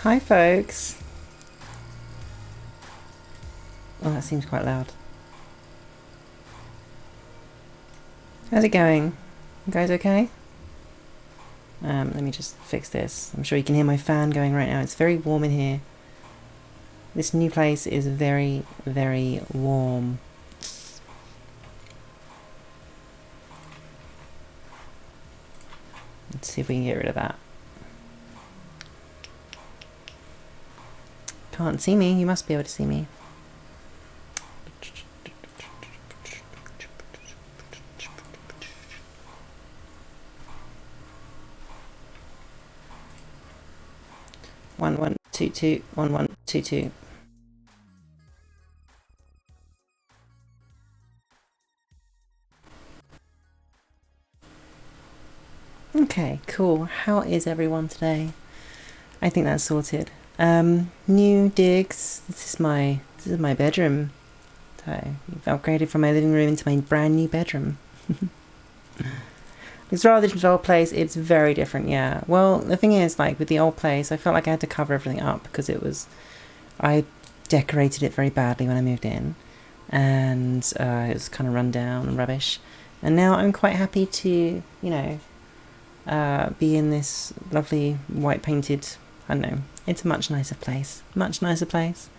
Hi folks. Oh, that seems quite loud. How's it going? You guys okay? Let me just fix this. I'm sure you can hear my fan going right now. It's very warm in here. This new place is very, very warm. Let's see if we can get rid of that. Can't see me. You must be able to see me. One one two two 1122. Okay, cool. How is everyone today? I think that's sorted. New digs. This is my bedroom. So I've upgraded from my living room into my brand new bedroom. It's rather different to the old place. It's very different, yeah. Well, the thing is, like with the old place, I felt like I had to cover everything up because I decorated it very badly when I moved in, and it was kind of run down and rubbish. And now I'm quite happy to, be in this lovely white painted, I don't know, it's a much nicer place. Much nicer place.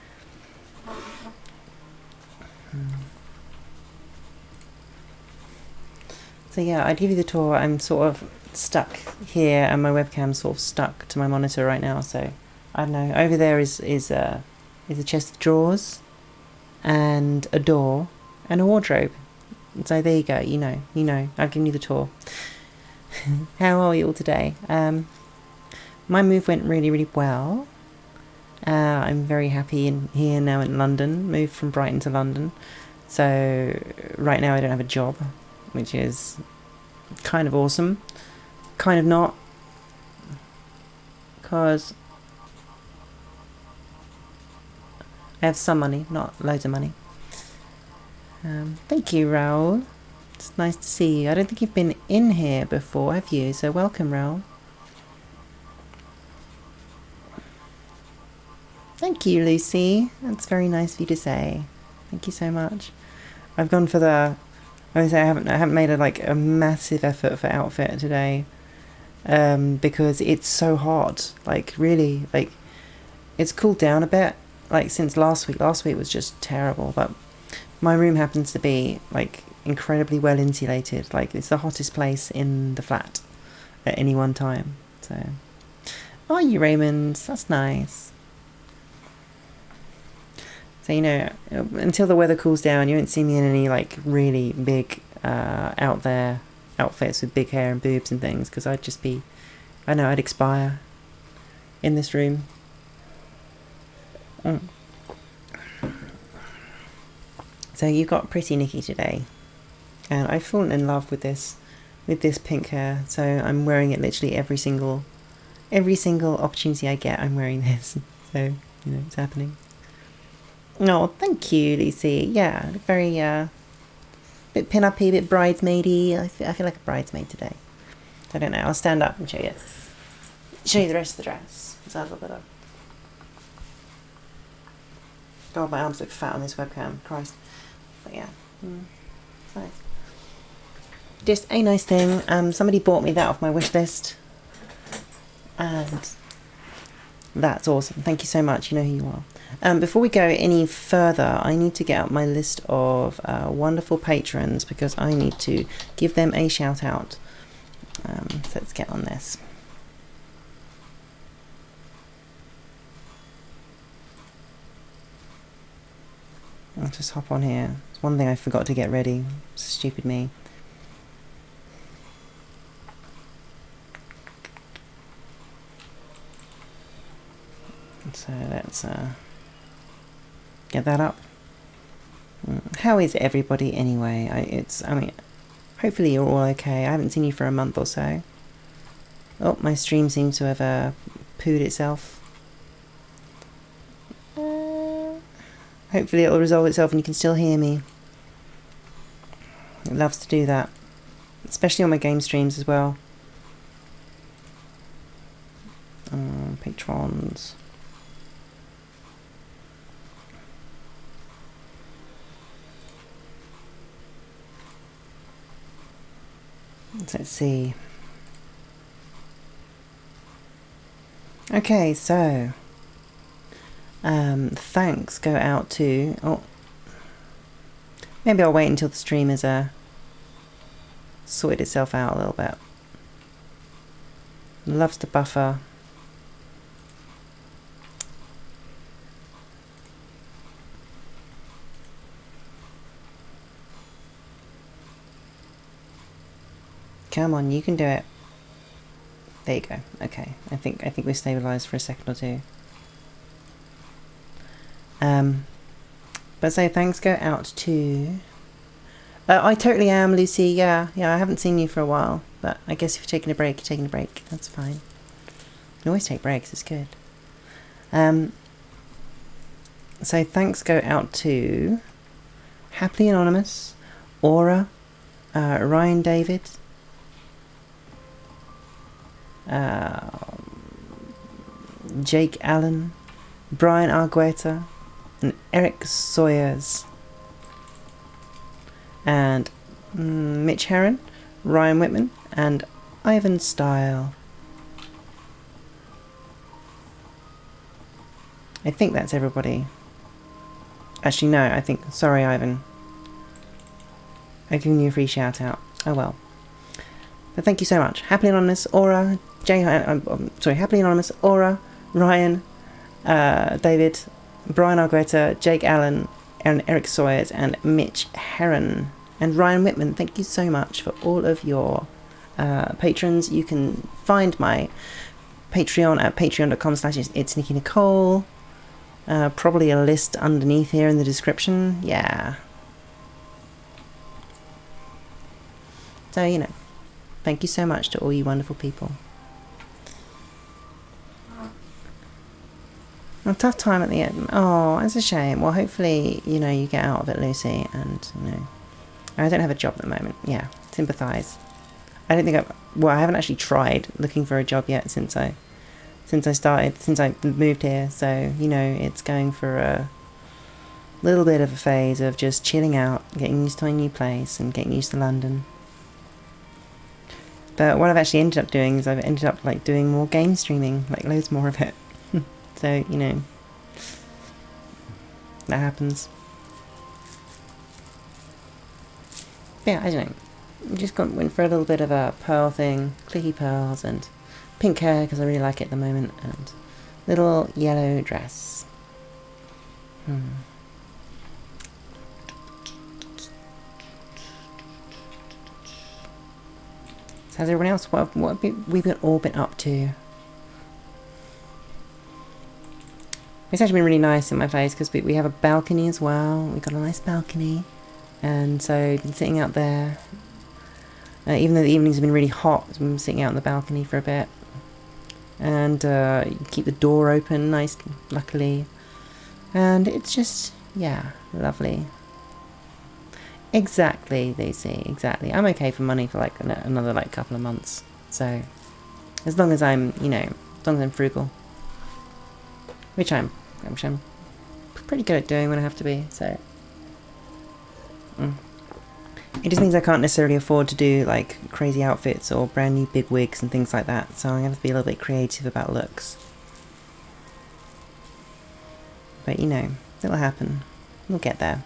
So yeah, I'd give you the tour. I'm sort of stuck here and my webcam's sort of stuck to my monitor right now, so I don't know. Over there is a chest of drawers and a door and a wardrobe. So there you go, you know, I've given you the tour. How are you all today? My move went really, really well. I'm very happy here now in London, moved from Brighton to London. So right now I don't have a job, which is kind of awesome, kind of not, because I have some money, not loads of money. Thank you, Raoul. It's nice to see you. I don't think you've been in here before, have you? So welcome, Raoul. Thank you, Lucy. That's very nice of you to say. Thank you so much. I've gone for the... I would say I haven't made a massive effort for outfit today, because it's so hot. Like really, like it's cooled down a bit. Like since last week. Last week was just terrible. But my room happens to be like incredibly well insulated. Like it's the hottest place in the flat at any one time. So, oh, you Raymond, that's nice. So, until the weather cools down, you won't see me in any like really big out there outfits with big hair and boobs and things, because I'd just be, I know, I'd expire in this room. So you've got pretty Nikki today, and I've fallen in love with this pink hair. So I'm wearing it literally every single opportunity I get. I'm wearing this. So it's happening. Oh, thank you, Lucy. Yeah, very bit pin-uppy, bit bridesmaidy. I feel like a bridesmaid today. I don't know. I'll stand up and show you the rest of the dress. It's a little bit of... God, my arms look fat on this webcam. Christ. But yeah, it's nice. Just a nice thing. Somebody bought me that off my wish list, and that's awesome. Thank you so much. You know who you are. Before we go any further, I need to get out my list of wonderful patrons, because I need to give them a shout out. So let's get on this. I'll just hop on here. It's one thing I forgot to get ready. Stupid me. So let's get that up. How is everybody anyway? Hopefully you're all okay. I haven't seen you for a month or so. Oh, my stream seems to have pooed itself. Hopefully it'll resolve itself and you can still hear me. It loves to do that, especially on my game streams as well. Patrons. let's see. Okay, so thanks go out to, oh, maybe I'll wait until the stream is sorted itself out a little bit. Loves to buffer. Come on, you can do it. There you go. Okay, I think we're stabilised for a second or two. But so thanks go out to. I totally am, Lucy. Yeah. I haven't seen you for a while, but I guess if you're taking a break, you're taking a break. That's fine. You can always take breaks. It's good. So thanks go out to Happily Anonymous, Aura, Ryan David. Jake Allen, Brian Argueta, and Eric Sawyers, and Mitch Heron, Ryan Whitman, and Ivan Style. I think that's everybody. Actually, no, I think. Sorry, Ivan. I've given you a free shout out. Oh well. But thank you so much. Happily Anonymous, Aura, Happily Anonymous, Aura, Ryan, David, Brian Argueta, Jake Allen, and Eric Sawyers, and Mitch Heron, and Ryan Whitman. Thank you so much for all of your patrons. You can find my Patreon at patreon.com/it's Nikki Nicole. Probably a list underneath here in the description. Yeah. So, you know, thank you so much to all you wonderful people. A tough time at the end. Oh, it's a shame. Well, hopefully, you know, you get out of it, Lucy, and, you know, I don't have a job at the moment. Yeah, sympathise. I don't think I haven't actually tried looking for a job yet since I moved here, so, you know, it's going for a little bit of a phase of just chilling out, getting used to my new place, and getting used to London. But what I've actually ended up doing is I've ended up, like, doing more game streaming, like, loads more of it. So, you know, that happens. But yeah, I don't know. Just went for a little bit of a pearl thing, clicky pearls, and pink hair because I really like it at the moment, and little yellow dress. So how's everyone else? What have we all been up to? It's actually been really nice in my place because we have a balcony as well. We've got a nice balcony, and so I've been sitting out there. Even though the evenings have been really hot, I've been sitting out on the balcony for a bit. And you keep the door open nice, luckily. And it's just, yeah, lovely. Exactly, Lucy, exactly. I'm okay for money for like another like couple of months. So, as long as I'm, you know, as long as I'm frugal. Which I'm pretty good at doing when I have to be, so. It just means I can't necessarily afford to do like crazy outfits or brand new big wigs and things like that, so I'm going to have to be a little bit creative about looks. But you know, it'll happen. We'll get there.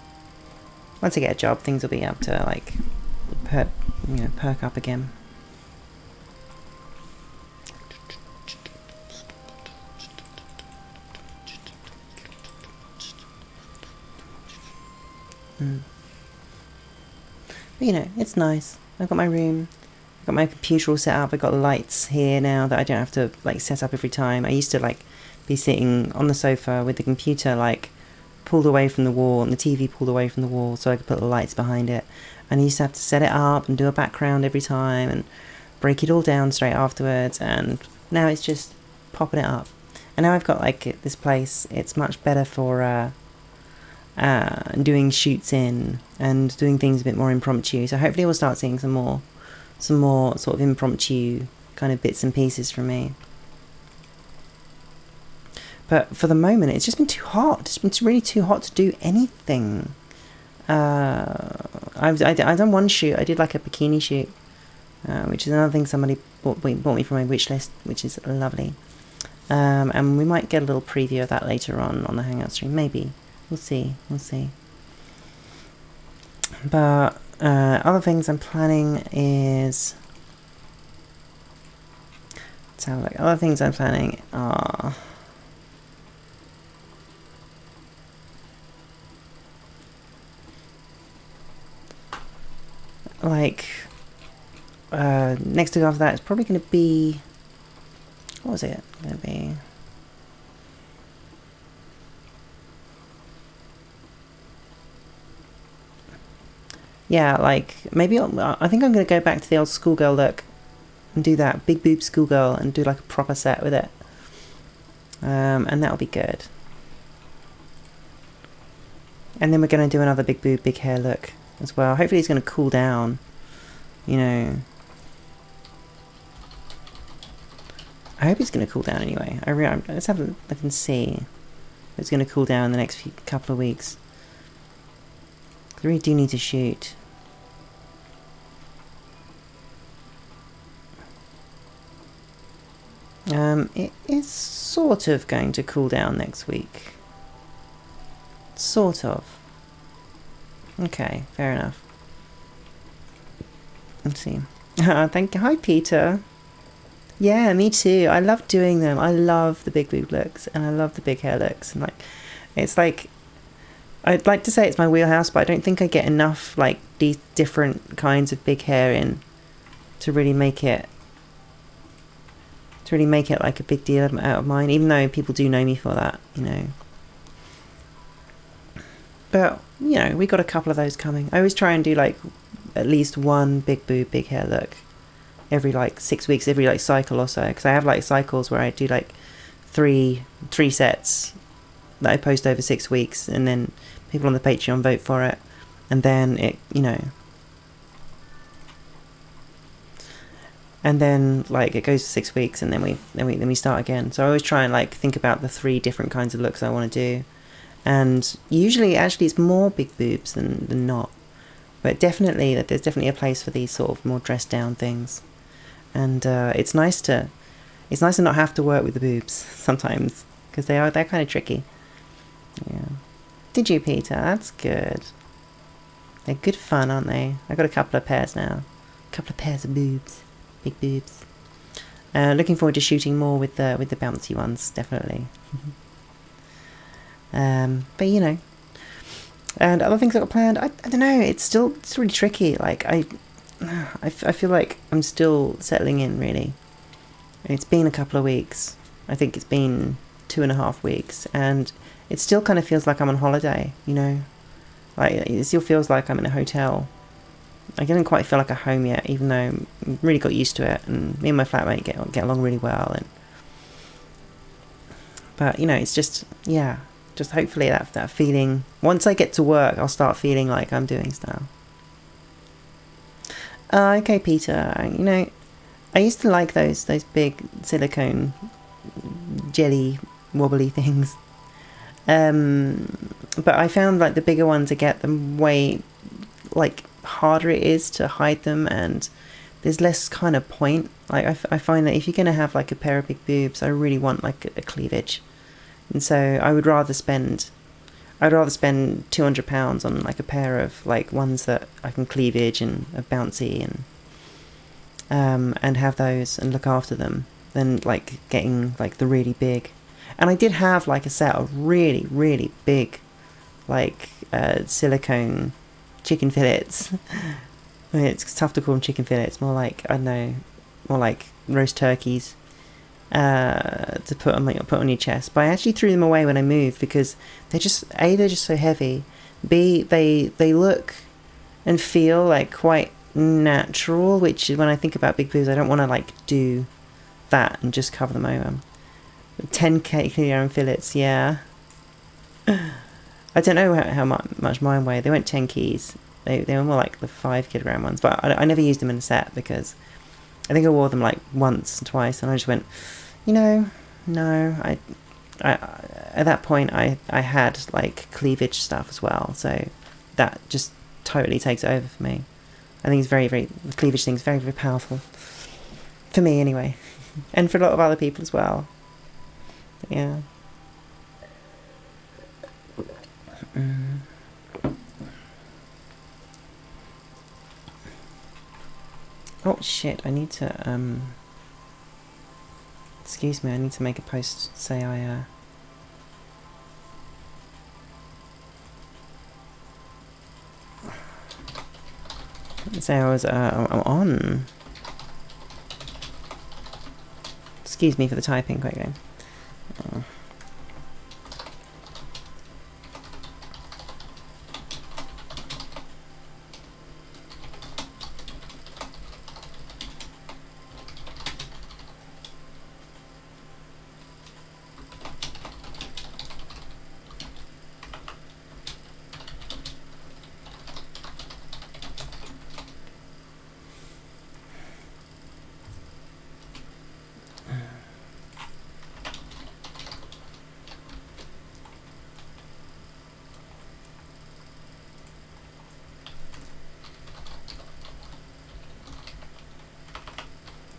Once I get a job, things will be up to like perk up again. But you know, it's nice. I've got my room, I've got my computer all set up, I've got lights here now that I don't have to like set up every time. I used to like be sitting on the sofa with the computer like pulled away from the wall and the TV pulled away from the wall so I could put the lights behind it, and I used to have to set it up and do a background every time and break it all down straight afterwards, and now it's just popping it up. And now I've got like this place, it's much better for doing shoots in and doing things a bit more impromptu, so hopefully we'll start seeing some more sort of impromptu kind of bits and pieces from me. But for the moment it's just been too hot. It's been really too hot to do anything. I've done one shoot. I did like a bikini shoot which is another thing somebody bought me from my wish list, which is lovely. And we might get a little preview of that later on the Hangout stream, maybe. We'll see. But other things I'm planning is... Let's have a look. Other things I'm planning are... like... next to go after that, it's probably going to be... What was it going to be? Yeah, like, maybe I think I'm going to go back to the old schoolgirl look and do that big boob schoolgirl and do like a proper set with it. And that'll be good. And then we're going to do another big boob, big hair look as well. Hopefully it's going to cool down, you know. I hope it's going to cool down anyway. Let's have a look and see if it's going to cool down in the next couple of weeks. I really do need to shoot. It is sort of going to cool down next week. Sort of. Okay, fair enough. Let's see. Thank you. Hi, Peter. Yeah, me too. I love doing them. I love the big boob looks and I love the big hair looks. And like, it's like, I'd like to say it's my wheelhouse, but I don't think I get enough like these different kinds of big hair in to really make it like a big deal out of mine, even though people do know me for that, you know. But, you know, we got a couple of those coming. I always try and do like at least one big boob, big hair look every like 6 weeks, every like cycle or so, because I have like cycles where I do like three sets that I post over 6 weeks, and then people on the Patreon vote for it, and then it, you know, and then like it goes for 6 weeks, and then we start again. So I always try and like think about the 3 different kinds of looks I want to do, and usually actually it's more big boobs than not, but definitely that there's definitely a place for these sort of more dressed down things, and it's nice to not have to work with the boobs sometimes, because they're kind of tricky. Yeah. Did you, Peter? That's good. They're good fun, aren't they? I got a couple of pairs now. A couple of pairs of boobs. Big boobs. Looking forward to shooting more with the bouncy ones, definitely. But you know, and other things I got planned. I don't know. It's really tricky. Like I feel like I'm still settling in. Really, it's been a couple of weeks. I think it's been 2.5 weeks, and it still kind of feels like I'm on holiday. You know, like it still feels like I'm in a hotel. I didn't quite feel like a home yet, even though I really got used to it, and me and my flatmate get along really well. But you know, it's just hopefully that feeling. Once I get to work, I'll start feeling like I'm doing stuff. Okay, Peter. You know, I used to like those big silicone jelly wobbly things, but I found like the bigger ones to get them way like harder it is to hide them, and there's less kind of point. Like I find that if you're gonna have like a pair of big boobs, I really want like a cleavage, and so I would rather spend £200 on like a pair of like ones that I can cleavage and are bouncy and have those and look after them, than like getting like the really big. And I did have like a set of really really big like silicone chicken fillets. I mean, it's tough to call them chicken fillets, more like, I don't know, more like roast turkeys, to put on your chest. But I actually threw them away when I moved, because they're just so heavy. B, they look and feel like quite natural, which when I think about big boobs, I don't want to like do that and just cover them over. 10 kilogram fillets, yeah. I don't know how much mine weigh. They weren't 10 keys. They were more like the 5 kilogram ones. But I never used them in a set, because I think I wore them like once and twice, and I just went, you know, no. I at that point I had like cleavage stuff as well, so that just totally takes over for me. I think it's the cleavage thing is very, very powerful. For me, anyway. And for a lot of other people as well. Yeah. Oh, shit, I need to, excuse me, I need to make a post, say I was, I'm on. Excuse me for the typing, quickly.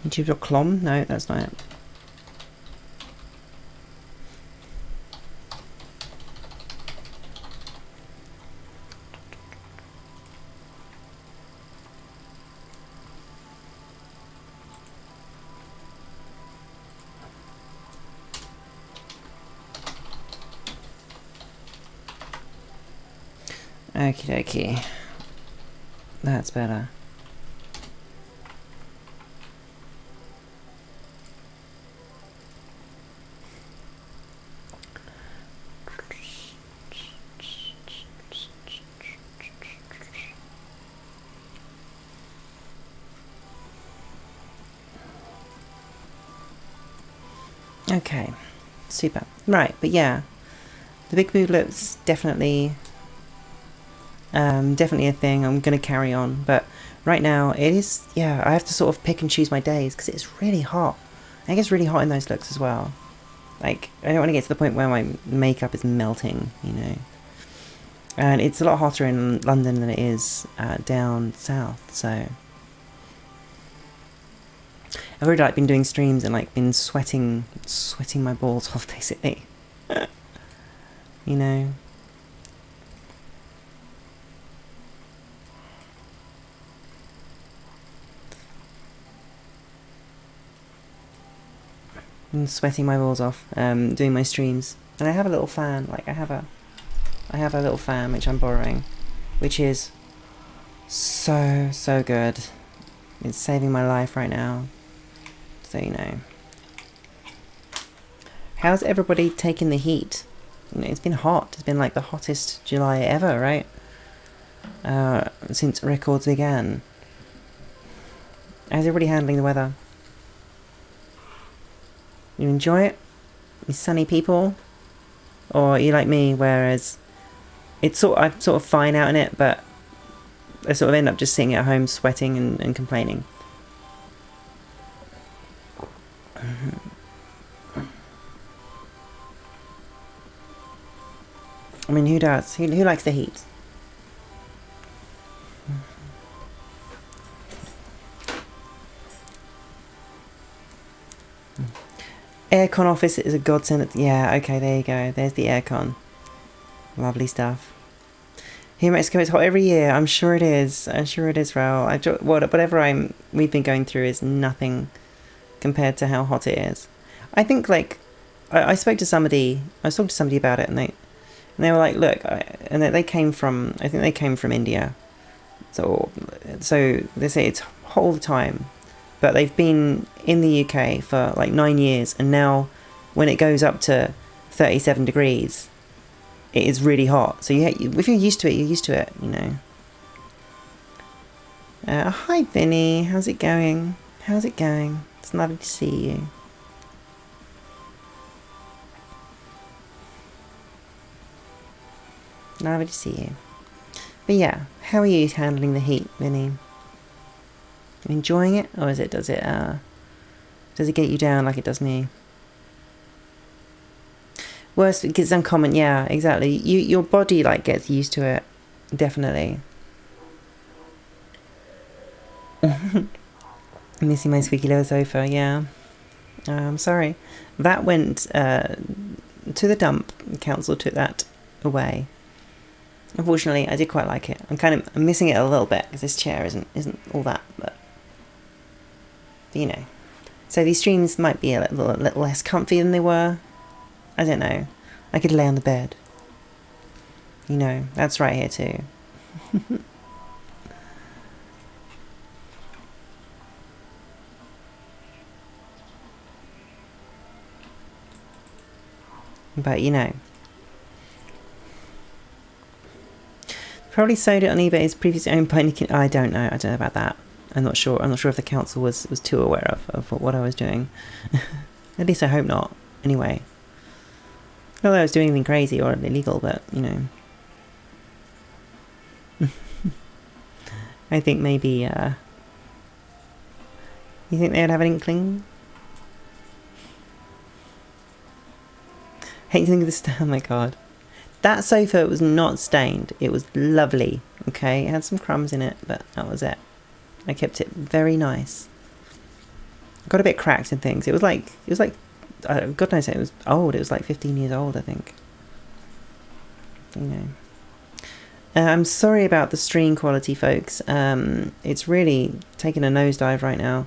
YouTube.com? No, that's not it. Okie dokie. That's better. Okay, super. Right, but yeah, the big boob lip's definitely a thing. I'm gonna carry on, but right now it is, yeah, I have to sort of pick and choose my days because it's really hot. I think it's really hot in those looks as well. Like, I don't want to get to the point where my makeup is melting, you know. And it's a lot hotter in London than it is down south, so I've already like been doing streams and like been sweating my balls off basically. You know. I'm sweating my balls off doing my streams, and I have a little fan. Like I have a little fan which I'm borrowing, which is so good. It's saving my life right now. So you know. How's everybody taking the heat? You know, it's been hot. It's been like the hottest July ever, right? Since records began. How's everybody handling the weather? You enjoy it? You sunny people? Or are you like me, whereas I'm sort of fine out in it, but I sort of end up just sitting at home sweating and complaining. I mean, who does? Who likes the heat? Aircon office is a godsend. Yeah, okay, there you go. There's the aircon. Lovely stuff. Here in Mexico, it's hot every year. I'm sure it is. I'm sure it is, Raul. Whatever we've been going through is nothing compared to how hot it is. I think, like, I spoke to somebody. I was talking to somebody about it, and they were like, look, and they came from. I think they came from India. So they say it's hot all the time. But they've been in the UK for like 9 years, and now when it goes up to 37 degrees, it is really hot. So if you're used to it, you're used to it, you know. Hi Vinny, how's it going? How's it going? It's lovely to see you. Lovely to see you. But yeah, how are you handling the heat, Vinny? Enjoying it, or does it get you down like it does me? Worse, because it's uncommon. Yeah, exactly. Your body like gets used to it, definitely. Missing my squeaky leather sofa, yeah. I'm sorry. That went to the dump. The council took that away. Unfortunately, I did quite like it. I'm missing it a little bit because this chair isn't all that, but you know. So these streams might be a little less comfy than they were. I don't know. I could lay on the bed. You know, that's right here too. But you know. Probably sold it on eBay as previously owned by Nikki. I don't know about that. I'm not sure if the council was too aware of what I was doing. At least I hope not. Anyway. Not that I was doing anything crazy or illegal, but you know. I think maybe you think they would have an inkling? Hate to think of this. Oh my god. That sofa was not stained. It was lovely. Okay, it had some crumbs in it, but that was it. I kept it very nice. Got a bit cracked and things. It was like God knows it was old. It was like 15 years old, I think. You know. I'm sorry about the stream quality, folks. It's really taken a nosedive right now.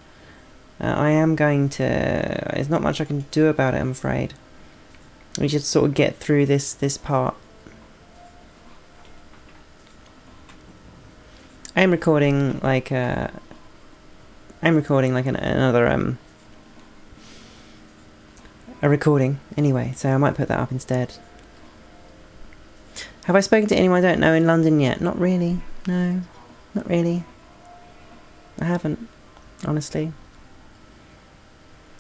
I am going to. There's not much I can do about it, I'm afraid. We just sort of get through this part. I'm recording like another a recording anyway, so I might put that up instead. Have I spoken to anyone I don't know in London yet? Not really. No, not really. I haven't, honestly.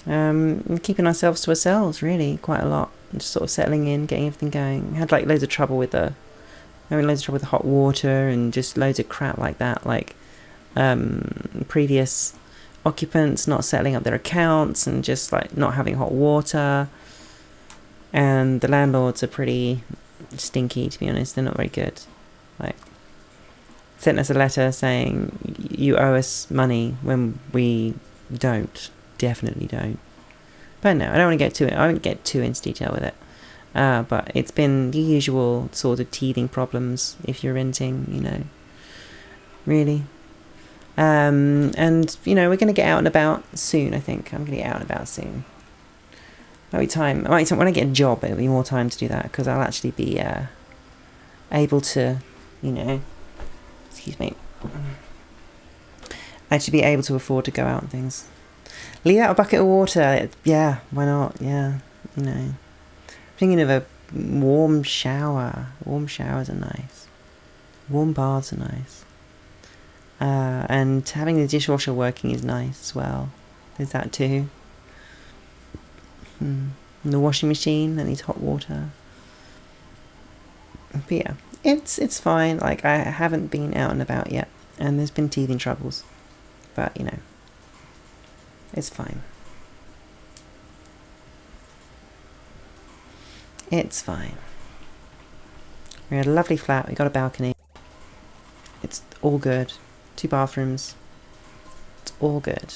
Keeping ourselves to ourselves, really, quite a lot. Just sort of settling in, getting everything going. Had like loads of trouble with the hot water and just loads of crap like that. Like previous occupants not settling up their accounts and just like not having hot water. And the landlords are pretty stinky, to be honest. They're not very good. Like, sent us a letter saying you owe us money when we don't. Definitely don't. But no, I don't want to get to it. I won't get too into detail with it. But it's been the usual sort of teething problems if you're renting, you know. Really. And, you know, we're going to get out and about soon, I think. I'm going to get out and about soon. Might be time. When I get a job, it'll be more time to do that, because I'll actually be able to, you know, excuse me, actually be able to afford to go out and things. Leave out a bucket of water. Yeah, why not? Yeah, you know. Thinking of a warm shower. Warm showers are nice. Warm baths are nice. And having the dishwasher working is nice as well. There's that too. And the washing machine that needs hot water. But yeah, it's fine. Like, I haven't been out and about yet, and there's been teething troubles. But, you know, it's fine. It's fine. We're in a lovely flat. We got a balcony. It's all good. 2 bathrooms. It's all good.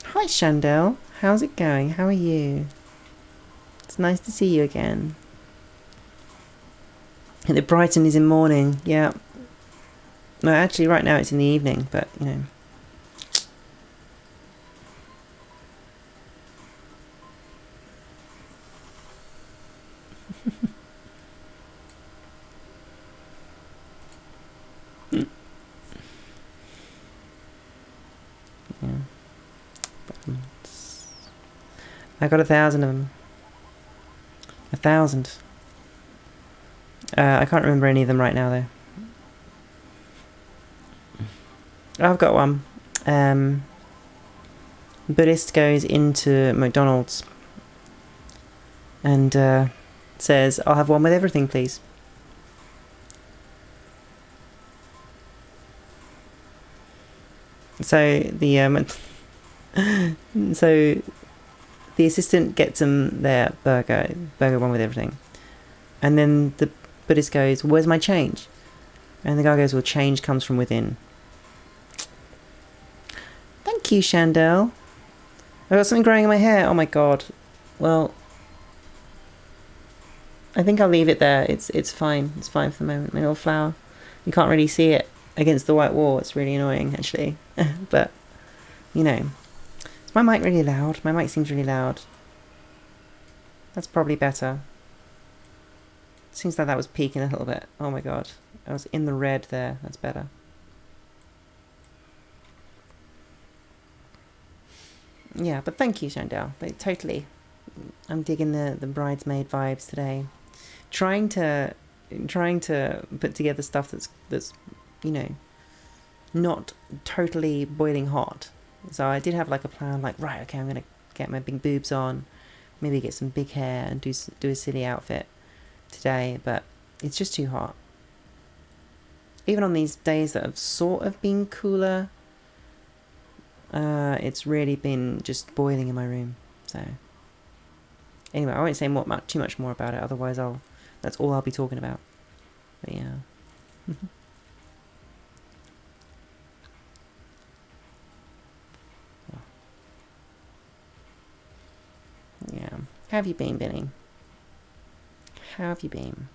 Hi, Chandel. How's it going? How are you? It's nice to see you again. And the Brighton is in morning. Yeah. No, actually, right now it's in the evening, but, you know. Yeah. I got 1,000 of them. 1,000. I can't remember any of them right now, though. I've got one. Buddhist goes into McDonald's and says, "I'll have one with everything, please." So the so the assistant gets them their burger one with everything, and then the Buddhist goes, "Where's my change?" And the guy goes, well, change comes from within. Thank you, Chandel. I've got something growing in my hair. Oh my god. Well, I think I'll leave it there. It's fine. It's fine for the moment. My little flower. You can't really see it against the white wall. It's really annoying, actually. But, you know. Is my mic really loud? My mic seems really loud. That's probably better. Seems like that was peaking a little bit. Oh my god. I was in the red there. That's better. Yeah, but thank you, Chandel. Like, totally. I'm digging the bridesmaid vibes today. Trying to put together stuff that's you know, not totally boiling hot. So I did have like a plan, like, right, okay, I'm gonna get my big boobs on, maybe get some big hair and do a silly outfit today, but it's just too hot. Even on these days that have sort of been cooler, it's really been just boiling in my room. So anyway, I won't say too much more about it, otherwise that's all I'll be talking about. But yeah. Yeah. How have you been, Benny? How have you been?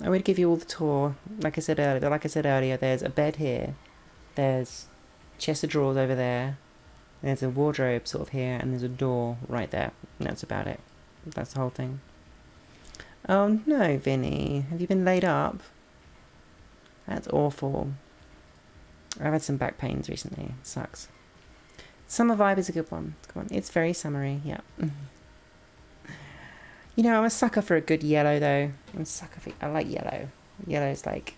I would give you all the tour. Like I said earlier, there's a bed here, there's chest of drawers over there, there's a wardrobe sort of here, and there's a door right there. And that's about it. That's the whole thing. Oh no, Vinny, have you been laid up? That's awful. I've had some back pains recently. It sucks. Summer vibe is a good one. Come on, it's very summery. Yeah. You know, I'm a sucker for a good yellow, though. I like yellow. Yellow's like...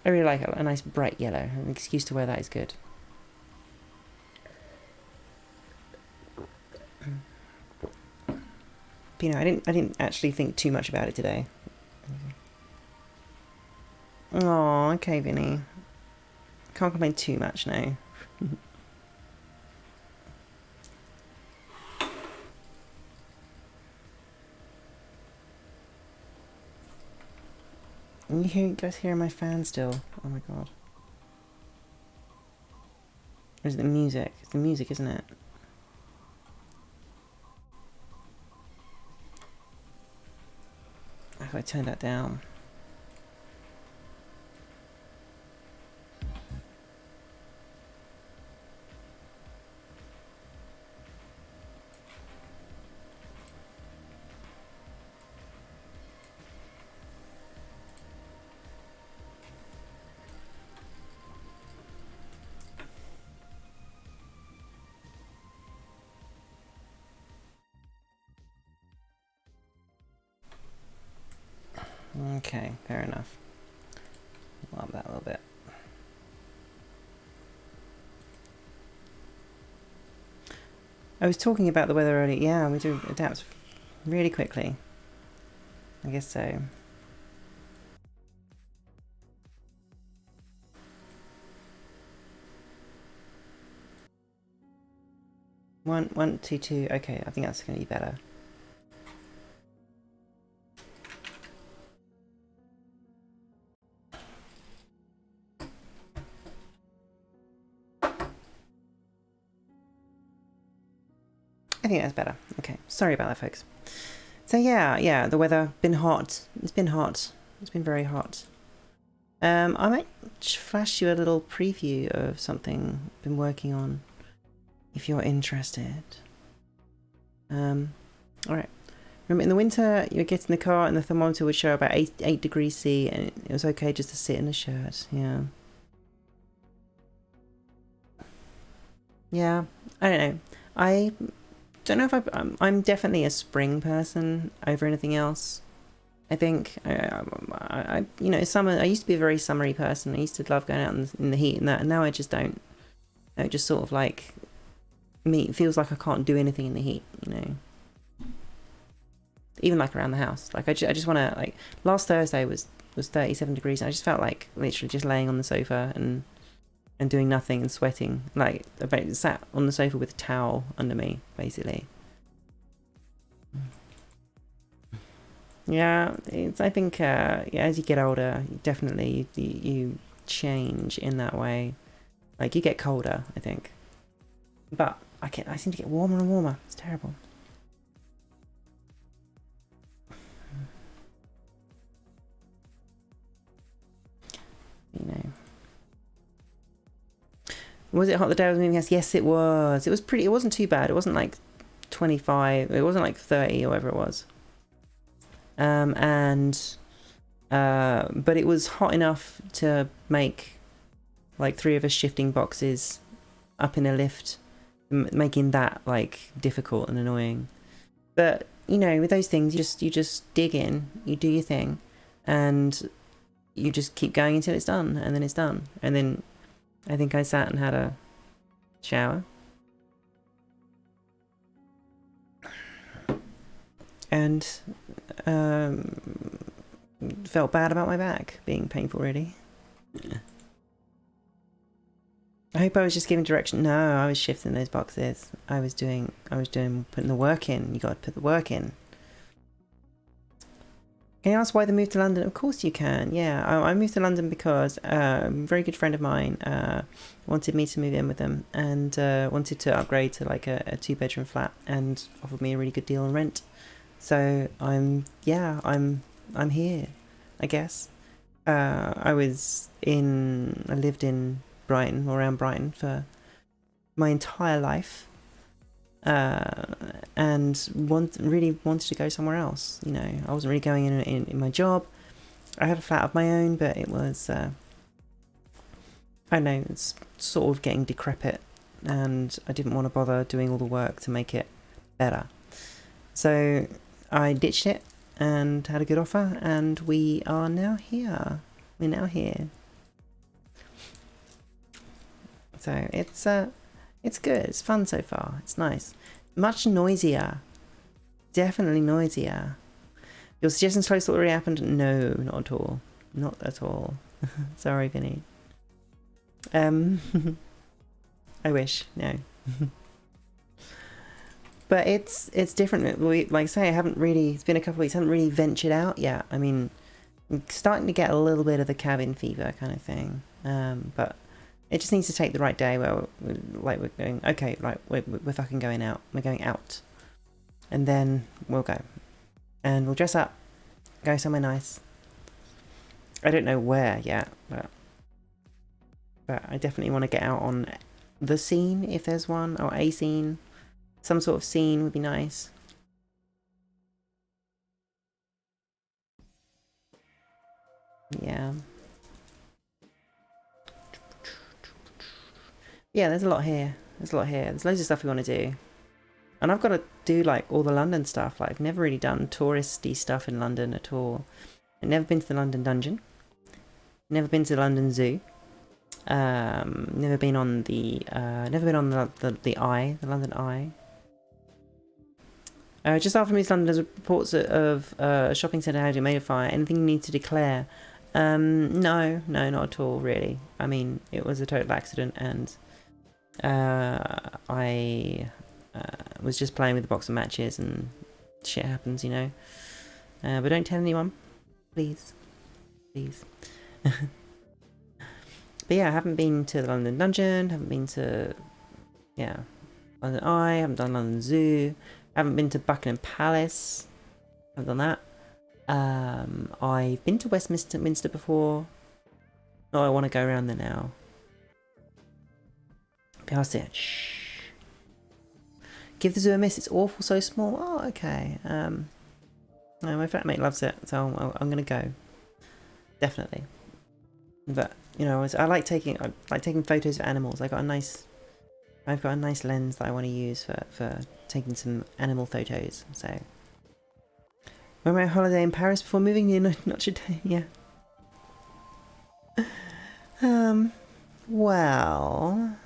I really like a nice bright yellow. An excuse to wear that is good. But, you know, I didn't actually think too much about it today. Oh, okay, Vinny. Can't complain too much now. And you guys hearing my fan still? Oh my god. Or is it the music? It's the music, isn't it? How do I turn that down? Okay, fair enough. Love that a little bit. I was talking about the weather earlier. Yeah, we do adapt really quickly. I guess so. One, two, two. Okay, I think that's going to be better. I think that's better. Okay, sorry about that, folks. So yeah, the weather been hot. It's been hot. It's been very hot. I might flash you a little preview of something I've been working on, if you're interested. All right. Remember, in the winter, you would get in the car and the thermometer would show about 8 degrees C, and it was okay just to sit in a shirt. Yeah. Yeah. I don't know. I don't know if I'm definitely a spring person over anything else. I think you know, summer. I used to be a very summery person. I used to love going out in the heat and that, and now I just don't. It just sort of like me. It feels like I can't do anything in the heat. You know, even like around the house. Like I just want to like. Last Thursday was was 37 degrees. And I just felt like literally just laying on the sofa and doing nothing and sweating. Like, I sat on the sofa with a towel under me, basically. Yeah, I think yeah, as you get older, definitely you change in that way. Like, you get colder, I think. But I seem to get warmer and warmer. It's terrible. You know. Was it hot the day I was moving house? Yes, it was. It was pretty. It wasn't too bad. It wasn't like 25. It wasn't like 30 or whatever it was. But it was hot enough to make like 3 of us shifting boxes up in a lift, making that like difficult and annoying. But you know, with those things, you just dig in, you do your thing, and you just keep going until it's done, and then it's done. And then I think I sat and had a shower. And felt bad about my back being painful, really. I hope I was just giving direction. No, I was shifting those boxes. I was putting the work in. You got to put the work in. Can you ask why they moved to London? Of course you can. Yeah, I moved to London because a very good friend of mine wanted me to move in with them and wanted to upgrade to like a 2-bedroom flat and offered me a really good deal on rent. So I'm here, I guess. I lived in Brighton, or around Brighton, for my entire life, and really wanted to go somewhere else. You know, I wasn't really going in my job. I had a flat of my own, but it was, I don't know, it's sort of getting decrepit, and I didn't want to bother doing all the work to make it better. So I ditched it and had a good offer, and we are now here. We're now here. So it's good. It's fun so far. It's nice. Much noisier. Definitely noisier. Your suggestions close to what already happened? No, not at all. Not at all. Sorry, Vinny. I wish. No. But it's different. Like I say, it's been a couple of weeks, I haven't really ventured out yet. I mean, I'm starting to get a little bit of the cabin fever kind of thing. But it just needs to take the right day where we're going, okay, right, we're fucking going out. We're going out. And then we'll go. And we'll dress up, go somewhere nice. I don't know where yet, but I definitely want to get out on the scene, if there's one, or a scene. Some sort of scene would be nice. Yeah. Yeah, there's a lot here. There's loads of stuff we want to do. And I've got to do like all the London stuff. Like, I've never really done touristy stuff in London at all. I've never been to the London Dungeon. Never been to the London Zoo. Never been on the Eye, the London Eye. Just after East London, there's reports of a shopping centre having made a fire. Anything you need to declare? No, not at all, really. I mean, it was a total accident, and I was just playing with a box of matches, and shit happens, you know. But don't tell anyone, please. But yeah, I haven't been to the London Dungeon, haven't been to, London Eye, haven't done London Zoo, haven't been to Buckingham Palace, haven't done that. I've been to Westminster before. No, I want to go around there now. Past it. Shh. Give the zoo a miss, it's awful, so small. Oh, okay. No, my flatmate loves it, so I'm gonna go. Definitely. But you know, I like taking photos of animals. I've got a nice lens that I want to use for taking some animal photos. So, when we're on holiday in Paris before moving near Notre Dame, yeah. Well,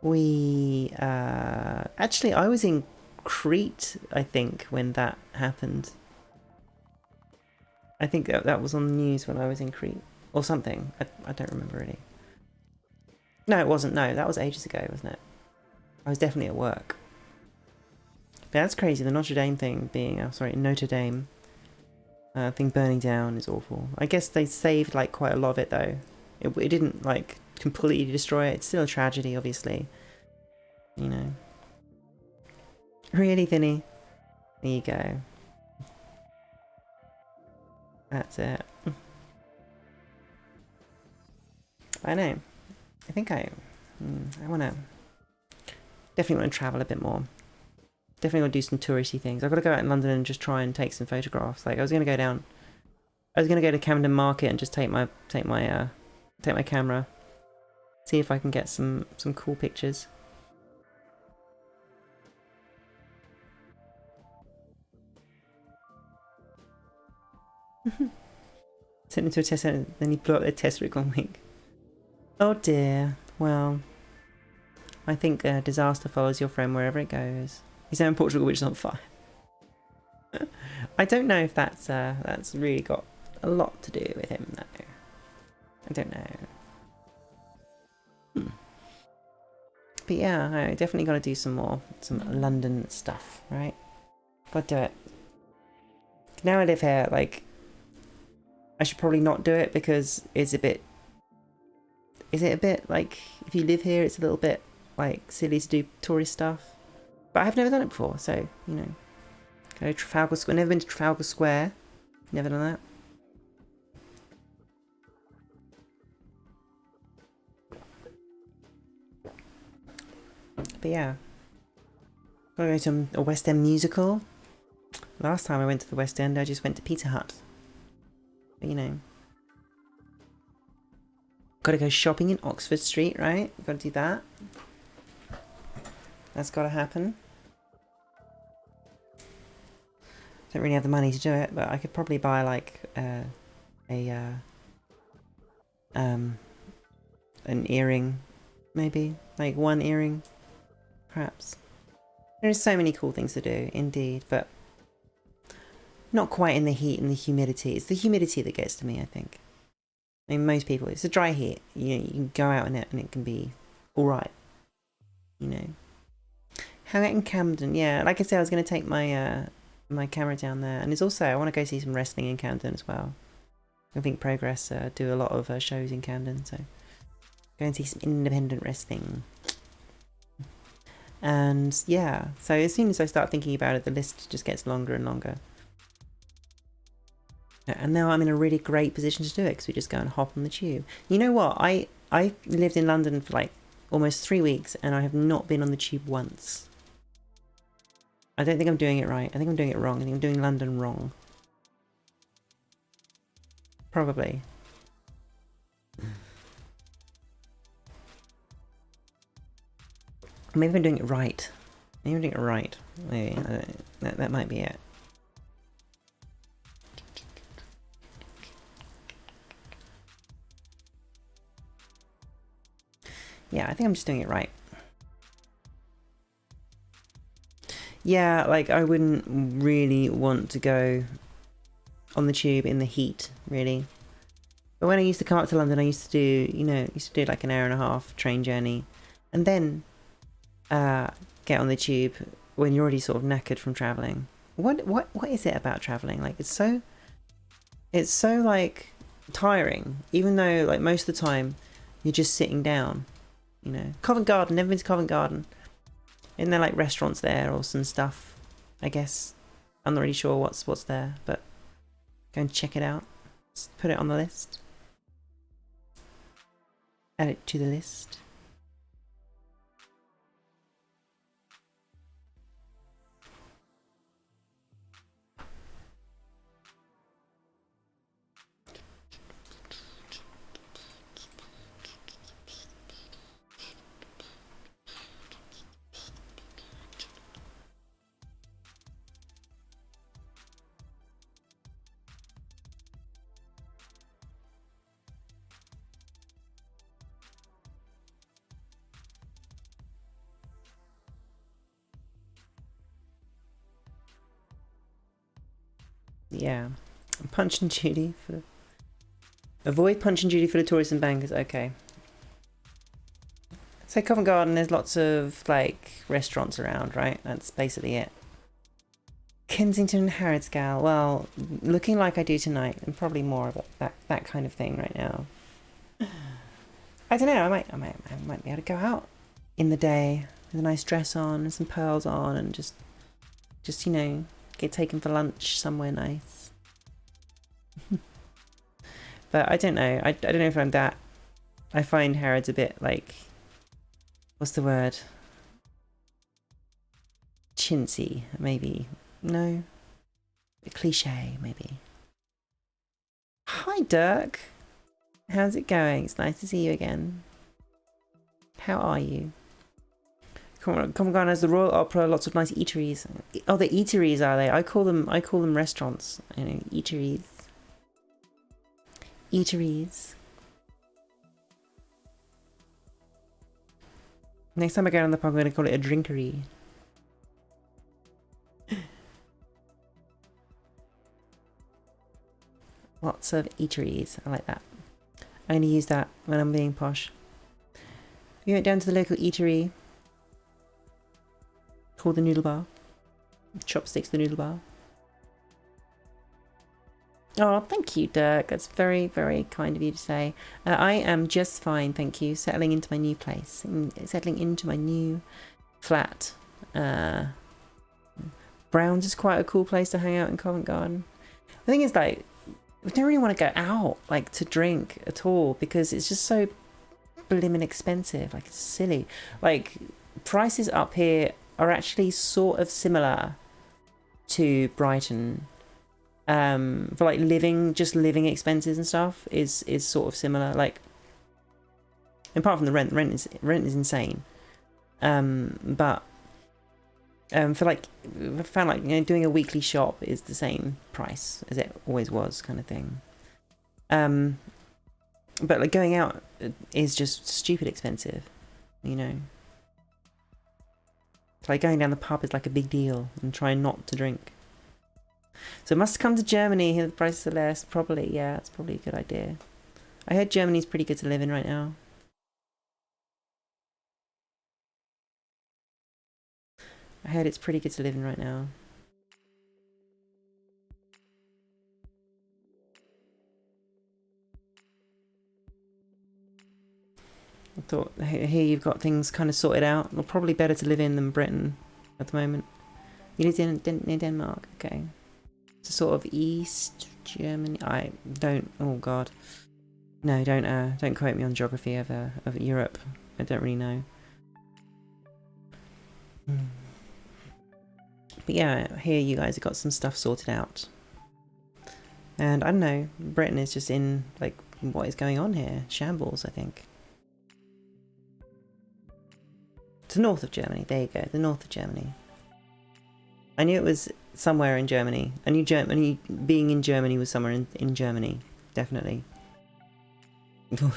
we actually I was in Crete, I think, when that happened. I think that was on the news when I was in Crete or something. I don't remember really. No, it wasn't. No, that was ages ago, wasn't it? I was definitely at work. But that's crazy. The Notre Dame thing being, Notre Dame thing burning down is awful. I guess they saved like quite a lot of it though. It didn't like completely destroy it. It's still a tragedy, obviously. You know. Really, Vinny? There you go. That's it. I know. I think I definitely want to travel a bit more. Definitely want to do some touristy things. I've got to go out in London and just try and take some photographs. Like I was going to go to Camden Market and just take my camera, see if I can get some cool pictures. Sent into a test and then he blew up their test rig 1 week. Oh dear. Well, I think disaster follows your friend wherever it goes. He's now in Portugal, which is on fire. I don't know if that's really got a lot to do with him, though. I don't know. But yeah, I definitely got to do some London stuff, right? Got to do it. Now I live here, like, I should probably not do it because it's a bit... Is it a bit, like, if you live here, it's a little bit, like, silly to do tourist stuff? But I've never done it before, so, you know. Go to Trafalgar Square. Never been to Trafalgar Square. Never done that. But yeah. Gotta go to a West End musical. Last time I went to the West End, I just went to Pizza Hut. But, you know. Gotta go shopping in Oxford Street, right? Gotta do that. That's gotta happen. Don't really have the money to do it, but I could probably buy like an earring, maybe like one earring, perhaps. There's so many cool things to do, indeed, but not quite in the heat and the humidity. It's the humidity that gets to me, I think. I mean, most people, it's a dry heat. You know, you can go out in it and it can be all right. You know, Hangout in Camden, yeah. Like I said, I was going to take my my camera down there, and there's also I want to go see some wrestling in Camden as well. I think Progress do a lot of shows in Camden, so go and see some independent wrestling. And yeah, so as soon as I start thinking about it, the list just gets longer and longer. And now I'm in a really great position to do it because we just go and hop on the tube. You know what? I lived in London for like almost 3 weeks and I have not been on the tube once. I don't think I'm doing it right. I think I'm doing it wrong. I think I'm doing London wrong. Probably. Maybe I'm doing it right. Maybe I'm doing it right. Maybe. That might be it. Yeah, I think I'm just doing it right. Yeah, like I wouldn't really want to go on the tube in the heat, really. But when I used to come up to London, I used to do, like an hour and a half train journey, and then get on the tube when you're already sort of knackered from traveling. What is it about traveling? Like it's so like tiring, even though like most of the time you're just sitting down. You know, Covent Garden. Never been to Covent Garden. Isn't there like restaurants there or some stuff? I guess I'm not really sure what's there, but go and check it out. Just put it on the list. Add it to the list. Yeah. Punch and Judy for... Avoid Punch and Judy for the tourists and bankers. Okay. So Covent Garden, there's lots of like restaurants around, right? That's basically it. Kensington and Harrodsgale. Well, looking like I do tonight, and probably more of that kind of thing right now. I don't know. I might be able to go out in the day with a nice dress on and some pearls on, and just you know, get taken for lunch somewhere nice. But I don't know. I don't know if I'm that. I find Harrods a bit like, what's the word? Chintzy, maybe. No. A cliche, maybe. Hi, Dirk. How's it going? It's nice to see you again. How are you? Covent Garden has the Royal Opera, lots of nice eateries. Oh, the eateries, are they? I call them restaurants. You know, eateries. Eateries. Next time I go down the pub, I'm going to call it a drinkery. Lots of eateries. I like that. I only use that when I'm being posh. We went down to the local eatery called the Noodle Bar. Chopsticks, the Noodle Bar. Oh, thank you, Dirk. That's very, very kind of you to say. I am just fine, thank you. Settling into my new place. Settling into my new flat. Brown's is quite a cool place to hang out in Covent Garden. The thing is, like, we don't really want to go out, like, to drink at all, because it's just so blimmin' expensive. Like, it's silly. Like, prices up here are actually sort of similar to Brighton. For like living expenses and stuff is sort of similar. Like, apart from the rent is insane. But for like, I found like, you know, doing a weekly shop is the same price as it always was, kind of thing. But like going out is just stupid expensive, you know. It's like going down the pub is like a big deal, and trying not to drink. So it must come to Germany, here the prices are less. Probably, yeah, it's probably a good idea. I heard Germany's pretty good to live in right now. I heard it's pretty good to live in right now. I thought, here you've got things kind of sorted out. Well, probably better to live in than Britain at the moment. You live in Denmark, okay. It's a sort of East Germany. I don't. Oh God, no! Don't quote me on geography of Europe. I don't really know. But yeah, here you guys have got some stuff sorted out, and I don't know. Britain is just in like, what is going on here? Shambles, I think. It's the north of Germany. There you go. The north of Germany. I knew it was somewhere in Germany. I knew Germany, being in Germany was somewhere in Germany. Definitely. Oh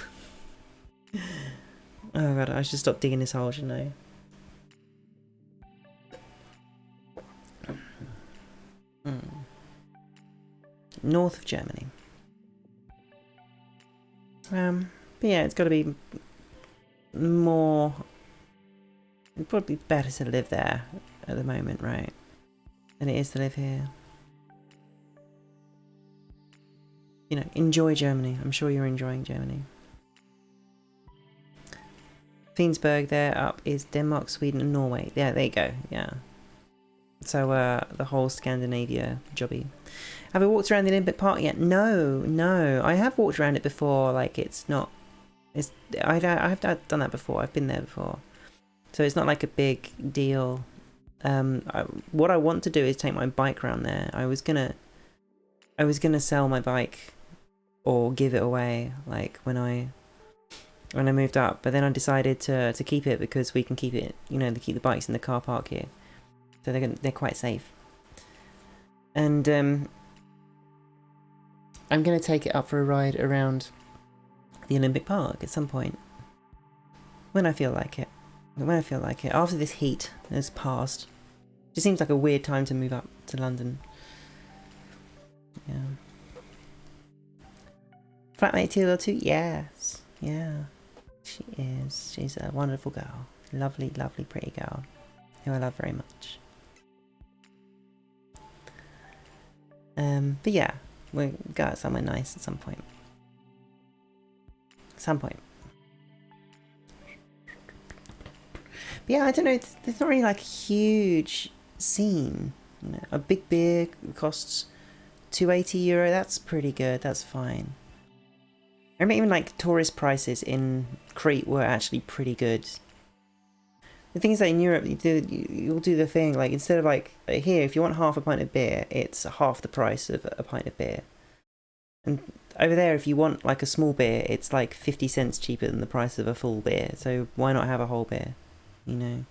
God, I should stop digging this hole, shouldn't I? North of Germany. But yeah, it's got to be more... It'd probably be better to live there at the moment, right? Than it is to live here. You know, enjoy Germany. I'm sure you're enjoying Germany. Finsburg there up is Denmark, Sweden and Norway. Yeah, there you go. Yeah. So the whole Scandinavia jobby. Have I walked around the Olympic Park yet? No. I have walked around it before. Like, it's not... I've done that before. I've been there before. So it's not like a big deal. What I want to do is take my bike around there. I was gonna sell my bike or give it away, like when I moved up, but then I decided to keep it because we can keep it, you know, they keep the bikes in the car park here, so they're quite safe. And I'm gonna take it up for a ride around the Olympic Park at some point when I feel like it. After this heat has passed. It just seems like a weird time to move up to London. Yeah. Flatmate 202, yes. Yeah, she is. She's a wonderful girl. Lovely, lovely, pretty girl who I love very much. But yeah, we'll go out somewhere nice at some point. But yeah, I don't know, there's not really like a huge scene. You know, a big beer costs €280, that's pretty good, that's fine. I remember even like tourist prices in Crete were actually pretty good. The thing is that in Europe, you'll do the thing, like instead of like, here, if you want half a pint of beer, it's half the price of a pint of beer. And over there, if you want like a small beer, it's like 50 cents cheaper than the price of a full beer. So why not have a whole beer, you know?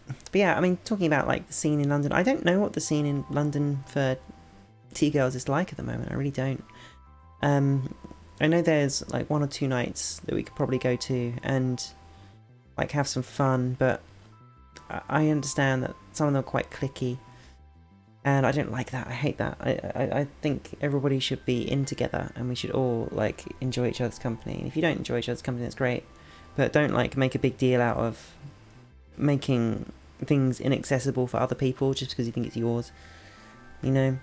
But yeah, I mean, talking about like the scene in London, I don't know what the scene in London for T-girls is like at the moment. I really don't. I know there's like 1 or 2 nights that we could probably go to and like have some fun, but I understand that some of them are quite cliquey, and I don't like that. I hate that. I think everybody should be in together, and we should all like enjoy each other's company. And if you don't enjoy each other's company, that's great, but don't like make a big deal out of making things inaccessible for other people just because you think it's yours, you know?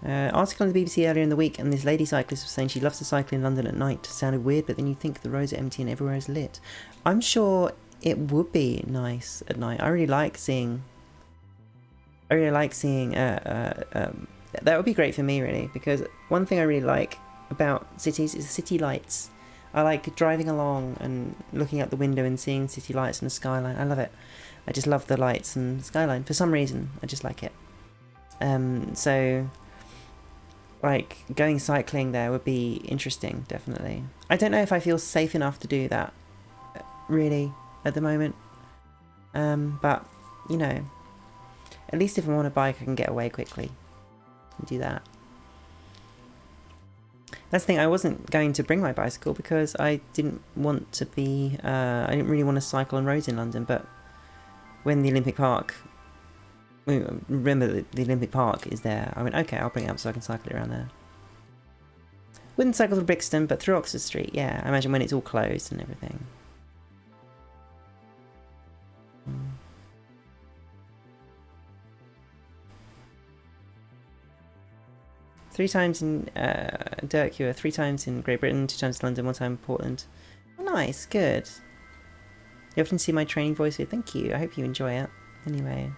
Article on the BBC earlier in the week, and this lady cyclist was saying she loves to cycle in London at night. Sounded weird, but then you think the roads are empty and everywhere is lit. I'm sure it would be nice at night. I really like seeing. That would be great for me, really, because one thing I really like about cities is city lights. I like driving along and looking out the window and seeing city lights and the skyline. I love it. I just love the lights and the skyline. For some reason, I just like it. So, like, going cycling there would be interesting, definitely. I don't know if I feel safe enough to do that, really, at the moment. But, you know, at least if I'm on a bike, I can get away quickly and do that. That's the thing, I wasn't going to bring my bicycle because I didn't want to be, I didn't really want to cycle on roads in London, but when the Olympic Park, remember the Olympic Park is there, I went, okay, I'll bring it up so I can cycle it around there. Wouldn't cycle through Brixton, but through Oxford Street, yeah, I imagine when it's all closed and everything. 3 times in Dirk, you were 3 times in Great Britain, 2 times in London, 1 time in Portland. Oh, nice, good. You often see my training voice here. Thank you. I hope you enjoy it. Anyway,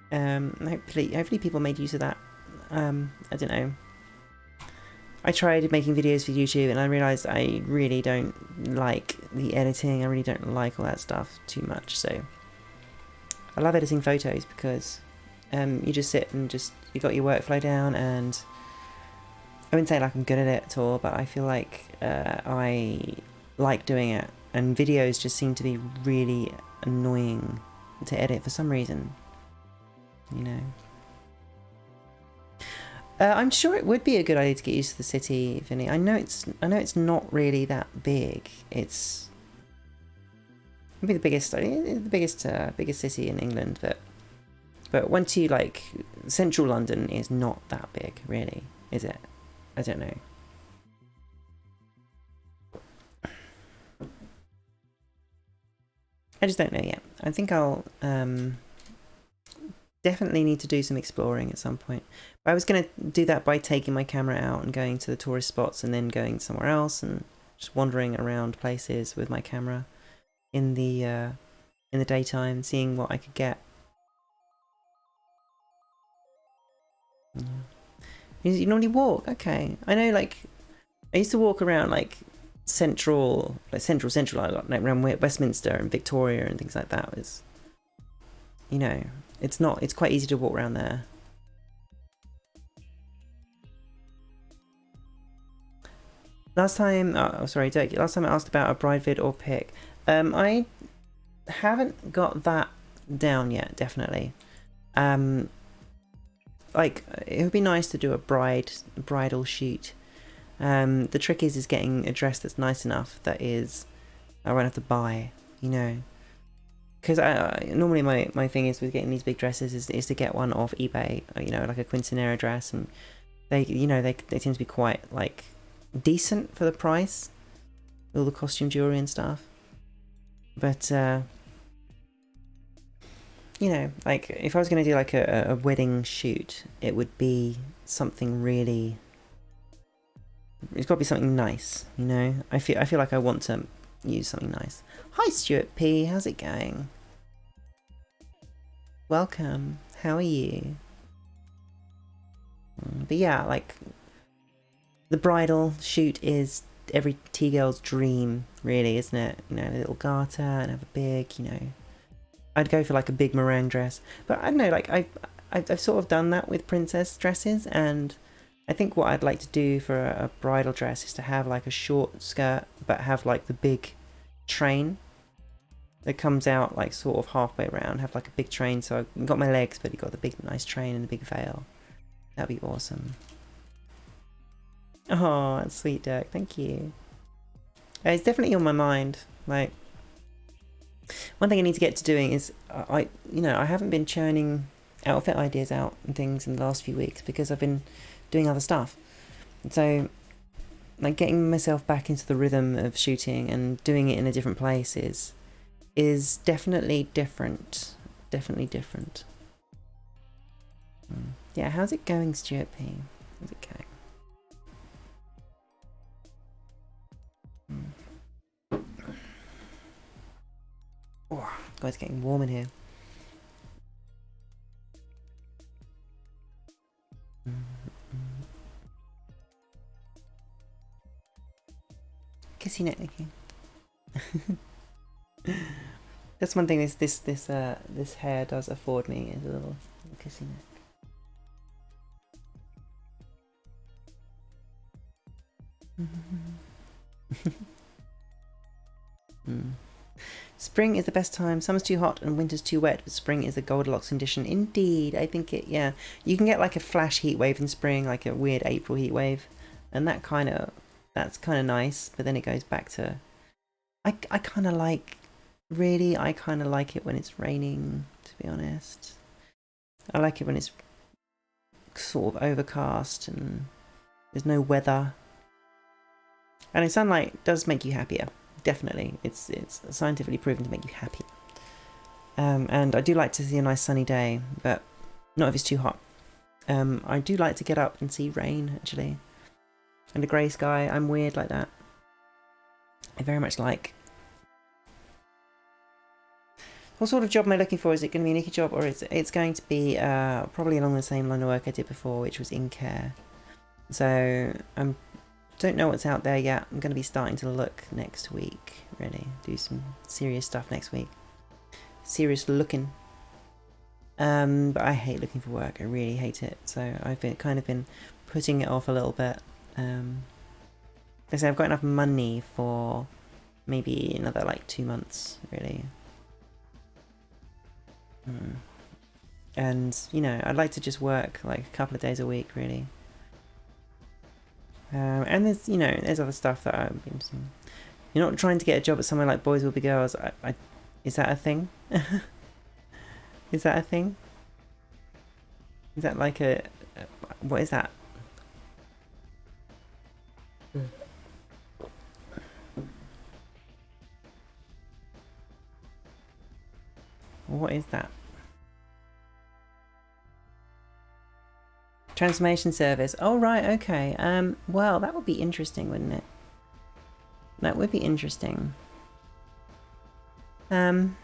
hopefully people made use of that. I don't know. I tried making videos for YouTube and I realised I really don't like the editing. I really don't like all that stuff too much. So I love editing photos because you just sit and you got your workflow down, and I wouldn't say like I'm good at it at all, but I feel like I like doing it, and videos just seem to be really annoying to edit for some reason, you know. I'm sure it would be a good idea to get used to the city, Vinny. I know it's not really that big. It's maybe the biggest city in England, but once you like, central London is not that big, really, is it? I don't know. I just don't know yet. I think I'll definitely need to do some exploring at some point. But I was going to do that by taking my camera out and going to the tourist spots and then going somewhere else and just wandering around places with my camera in the daytime, seeing what I could get. You normally walk? Okay. I know, like, I used to walk around, like, central, like around Westminster and Victoria and things like that. Was, you know, it's quite easy to walk around there. Last time I asked about a bride vid or pic. I haven't got that down yet, definitely. Like, it would be nice to do a bridal shoot. The trick is getting a dress that's nice enough that I won't have to buy, you know. because normally my thing is with getting these big dresses is to get one off eBay, you know, like a quinceanera dress, and they tend to be quite like decent for the price, all the costume jewelry and stuff. But you know, like if I was going to do like a wedding shoot, it would be something really. It's got to be something nice, you know. I feel like I want to use something nice. Hi Stuart P, how's it going? Welcome. How are you? But yeah, like the bridal shoot is every tea girl's dream, really, isn't it? You know, a little garter and have a big, you know. I'd go for like a big meringue dress, but I don't know. Like I've sort of done that with princess dresses, and I think what I'd like to do for a bridal dress is to have like a short skirt, but have like the big train that comes out like sort of halfway around. Have like a big train, so I've got my legs, but you got the big nice train and the big veil. That'd be awesome. Oh, that's sweet, Dirk. Thank you. It's definitely on my mind. Like, one thing I need to get to doing is I haven't been churning outfit ideas out and things in the last few weeks because I've been doing other stuff. So, like, getting myself back into the rhythm of shooting and doing it in a different place is definitely different. Definitely different. Yeah, how's it going, Stuart P? How's it going? Oh, God, it's getting warm in here. Kissy neck, Nikki. That's one thing this hair does afford me, is a little kissy neck. Spring is the best time. Summer's too hot and winter's too wet, but spring is the Goldilocks condition. Indeed, I think it. Yeah, you can get like a flash heat wave in spring, like a weird April heat wave, and that's kind of nice. But then it goes back to. I kind of like. Really, I kind of like it when it's raining. To be honest, I like it when it's sort of overcast and there's no weather. And sunlight does make you happier. Definitely, it's scientifically proven to make you happy. And I do like to see a nice sunny day, but not if it's too hot. I do like to get up and see rain, actually, and a grey sky. I'm weird like that. I very much like. What sort of job am I looking for? Is it going to be a Nikki job, or it's going to be probably along the same line of work I did before, which was in care. So don't know what's out there yet. I'm going to be starting to look next week, really. Do some serious stuff next week. Serious looking. But I hate looking for work. I really hate it. So I've been putting it off a little bit. I say I've got enough money for maybe another like 2 months, really. And, you know, I'd like to just work like a couple of days a week, really. And there's other stuff that I've been seeing. You're not trying to get a job at somewhere like Boys Will Be Girls. Is that a thing? Is that a thing? Is that like what is that? What is that? Transformation service. Oh, right, okay. Well, that would be interesting, wouldn't it? That would be interesting. Maybe.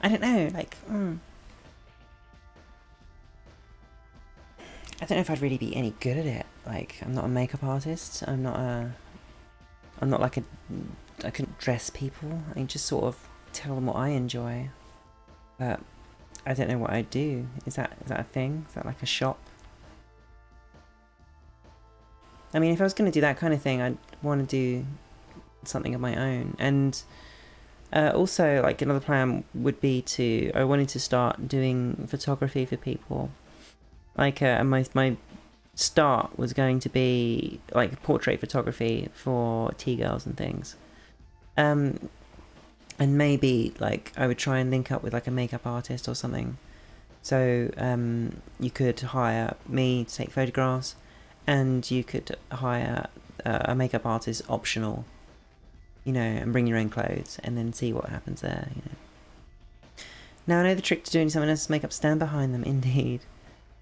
I don't know, like, I don't know if I'd really be any good at it. Like, I'm not a makeup artist. I'm not like I couldn't dress people. I just sort of tell them what I enjoy. But I don't know what I'd do. Is that a thing? Is that like a shop? I mean, if I was going to do that kind of thing, I'd want to do something of my own. And also, like, another plan would be I wanted to start doing photography for people. Like, my start was going to be like portrait photography for tea girls and things. And maybe like I would try and link up with like a makeup artist or something. So you could hire me to take photographs, and you could hire a makeup artist optional, you know, and bring your own clothes and then see what happens there, you know. Now I know the trick to doing someone else's makeup, stand behind them, indeed.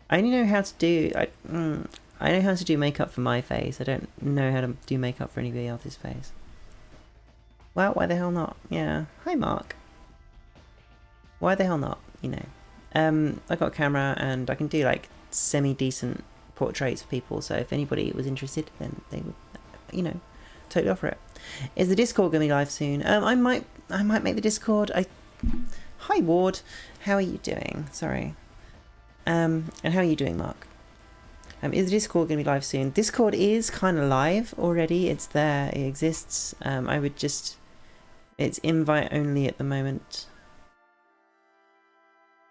I only know how to do, I know how to do makeup for my face. I don't know how to do makeup for anybody else's face. Well, why the hell not? Yeah. Hi, Mark. Why the hell not? You know. I got a camera and I can do like semi-decent portraits of people. So if anybody was interested, then they would, you know, totally offer it. Is the Discord gonna be live soon? I might make the Discord. Hi, Ward. How are you doing? Sorry. And how are you doing, Mark? Is the Discord going to be live soon? Discord is kind of live already. It's there. It exists. I would just... It's invite only at the moment.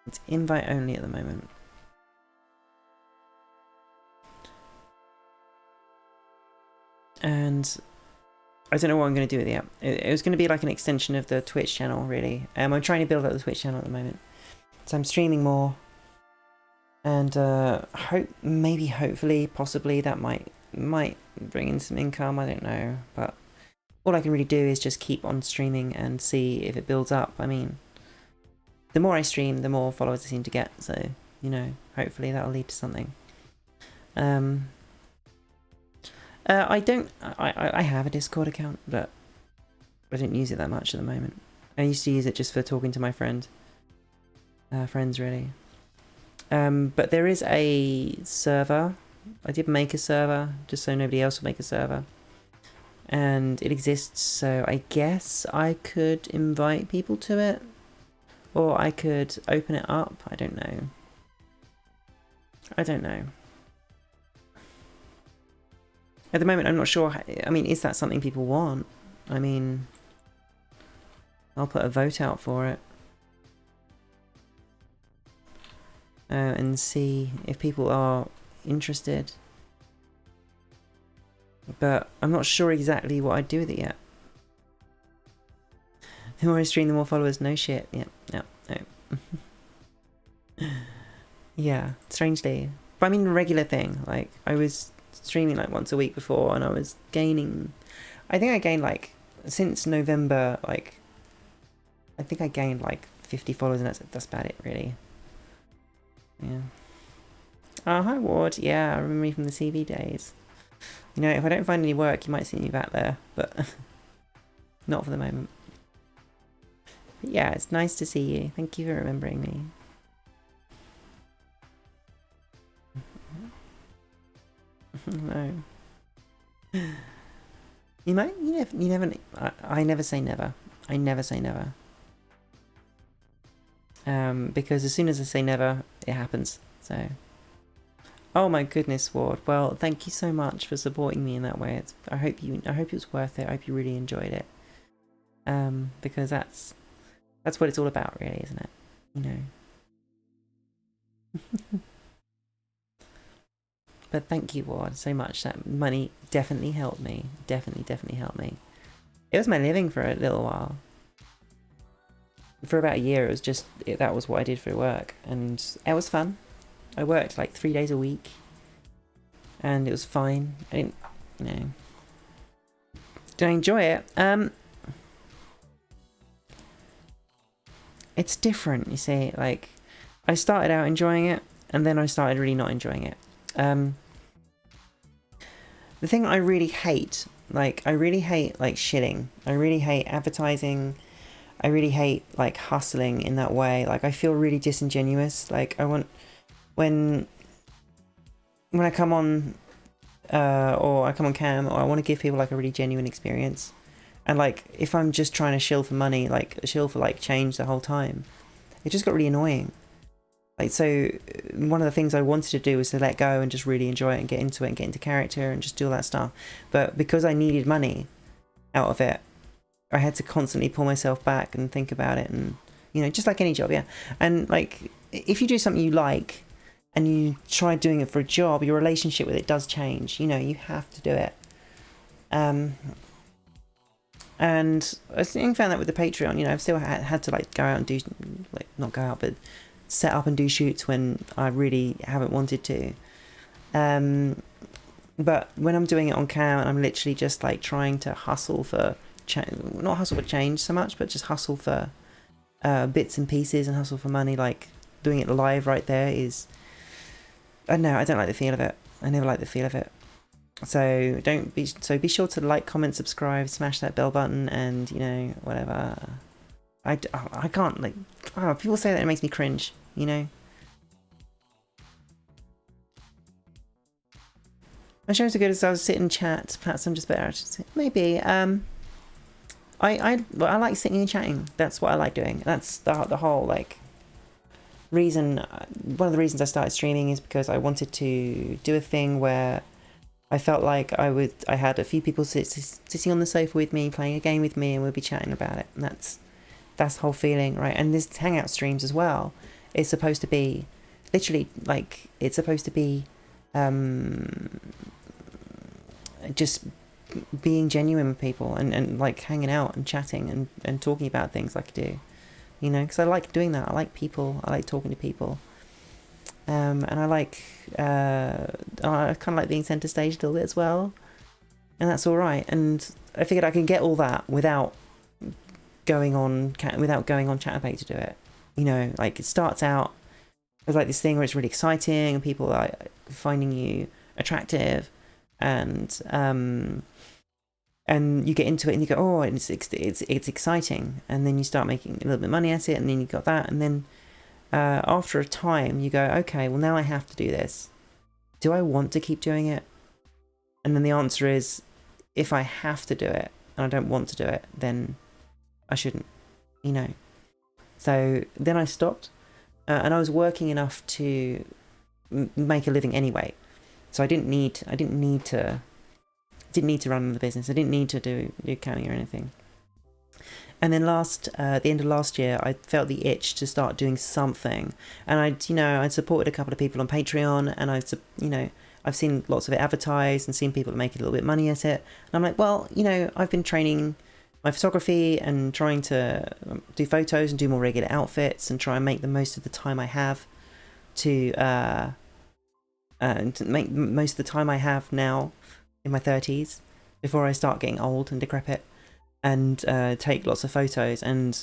It's invite only at the moment. And I don't know what I'm going to do with the app. It was going to be like an extension of the Twitch channel, really. I'm trying to build up the Twitch channel at the moment. So I'm streaming more. And hopefully, possibly that might bring in some income. I don't know, but all I can really do is just keep on streaming and see if it builds up. I mean, the more I stream, the more followers I seem to get. So, you know, hopefully that'll lead to something. I have a Discord account, but I don't use it that much at the moment. I used to use it just for talking to my friends, really. But there is a server. I did make a server just so nobody else will make a server, and it exists, so I guess I could invite people to it, or I could open it up. I don't know. At the moment I'm not sure. I mean, is that something people want? I mean, I'll put a vote out for it. And see if people are interested. But I'm not sure exactly what I'd do with it yet. The more I stream, the more followers. No shit. Yeah. Yeah, strangely. But I mean, a regular thing. Like, I was streaming like once a week before, and I was gaining... I think I gained like, since November, like... I think I gained like 50 followers, and that's about it, really. Yeah. Oh, hi Ward. Yeah, I remember you from the CV days. You know, if I don't find any work, you might see me back there, but not for the moment. But yeah, it's nice to see you. Thank you for remembering me. No. You might. You never. I never say never. I never say never. Because as soon as I say never, it happens. So, oh my goodness, Ward. Well, thank you so much for supporting me in that way. I hope it was worth it. I hope you really enjoyed it. Because that's what it's all about, really, isn't it? You know. But thank you, Ward, so much. That money definitely helped me. Definitely helped me. It was my living for a little while. For about a year, it was just that was what I did for work, and it was fun. I worked like 3 days a week, and it was fine. I didn't, you know, did I enjoy it? It's different, you see. Like, I started out enjoying it, and then I started really not enjoying it. The thing I really hate, like shilling. I really hate advertising. I really hate like hustling in that way. Like, I feel really disingenuous. Like, I want when I come on or I come on cam, or I want to give people like a really genuine experience. And like, if I'm just trying to shill for money, like shill for like change the whole time, it just got really annoying. Like, so one of the things I wanted to do was to let go and just really enjoy it and get into it and get into character and just do all that stuff. But because I needed money out of it, I had to constantly pull myself back and think about it, and, you know, just like any job, yeah. And like, if you do something you like and you try doing it for a job, your relationship with it does change. You know, you have to do it. And I think found that with the Patreon, you know, I've still had to like go out and do, like, not go out, but set up and do shoots when I really haven't wanted to. But when I'm doing it on cam, I'm literally just like trying to hustle for, not hustle for change so much, but just hustle for bits and pieces and hustle for money. Like doing it live right there is, I don't know, I don't like the feel of it. I never like the feel of it. So be sure to like, comment, subscribe, smash that bell button, and you know, whatever. I can't, like, people say that it makes me cringe, you know. My shows are good as I was sit and chat. Perhaps I'm just better. Maybe. I like sitting and chatting. That's what I like doing. That's the whole like reason. One of the reasons I started streaming is because I wanted to do a thing where I felt like I had a few people sitting on the sofa with me, playing a game with me, and we'd be chatting about it. And that's the whole feeling, right? And this Hangout streams as well. It's supposed to be literally like, it's supposed to be just being genuine with people and like hanging out and chatting and talking about things like I do, you know, because I like doing that. I like people. I like talking to people. And I like, I kind of like being centre stage a little bit as well, and that's all right. And I figured I can get all that without going on Chatterbait to do it. You know, like it starts out as like this thing where it's really exciting and people are finding you attractive, and you get into it and you go, oh, it's exciting, and then you start making a little bit of money at it, and then you got that, and then after a time you go, okay, well now I have to do this. Do I want to keep doing it? And then the answer is, if I have to do it and I don't want to do it, then I shouldn't, you know. So then I stopped, and I was working enough to make a living anyway. So I didn't need to run the business. I didn't need to do accounting or anything. And then at the end of last year, I felt the itch to start doing something. And I'd supported a couple of people on Patreon, and I've seen lots of it advertised and seen people making a little bit of money at it. And I'm like, well, you know, I've been training my photography and trying to do photos and do more regular outfits and try and make the most of the time I have to make most of the time I have now in my 30s before I start getting old and decrepit, and take lots of photos. And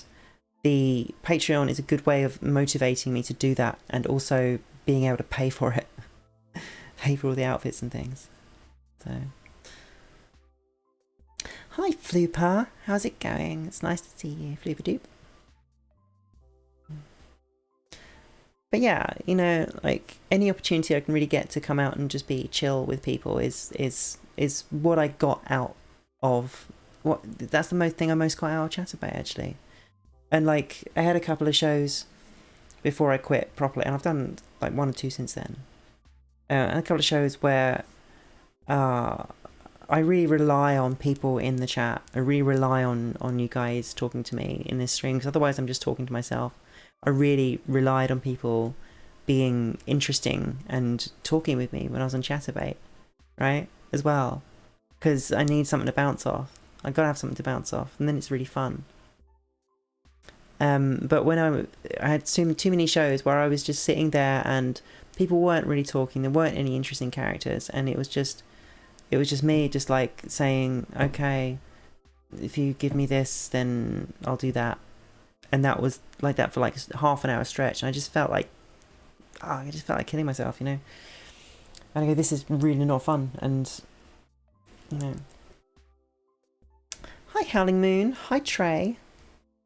the Patreon is a good way of motivating me to do that, and also being able to pay for it, pay for all the outfits and things. So, hi Flooper, how's it going? It's nice to see you, Flooper-doop. But yeah, you know, like any opportunity I can really get to come out and just be chill with people is what I got out of that's the thing I most got out of Chatterbait, actually. And like I had a couple of shows before I quit properly, and I've done like one or two since then. And a couple of shows where I really rely on people in the chat. I really rely on you guys talking to me in this stream, because otherwise I'm just talking to myself. I really relied on people being interesting and talking with me when I was on Chatterbait, right? As well, because I need something to bounce off. I gotta have something to bounce off, and then it's really fun. But when I had too many shows where I was just sitting there and people weren't really talking, there weren't any interesting characters, and it was just me just like saying, okay, if you give me this, then I'll do that. And that was like that for like half an hour stretch, and I just felt like killing myself, you know. And I go, this is really not fun. And you know, hi Howling Moon, hi Trey,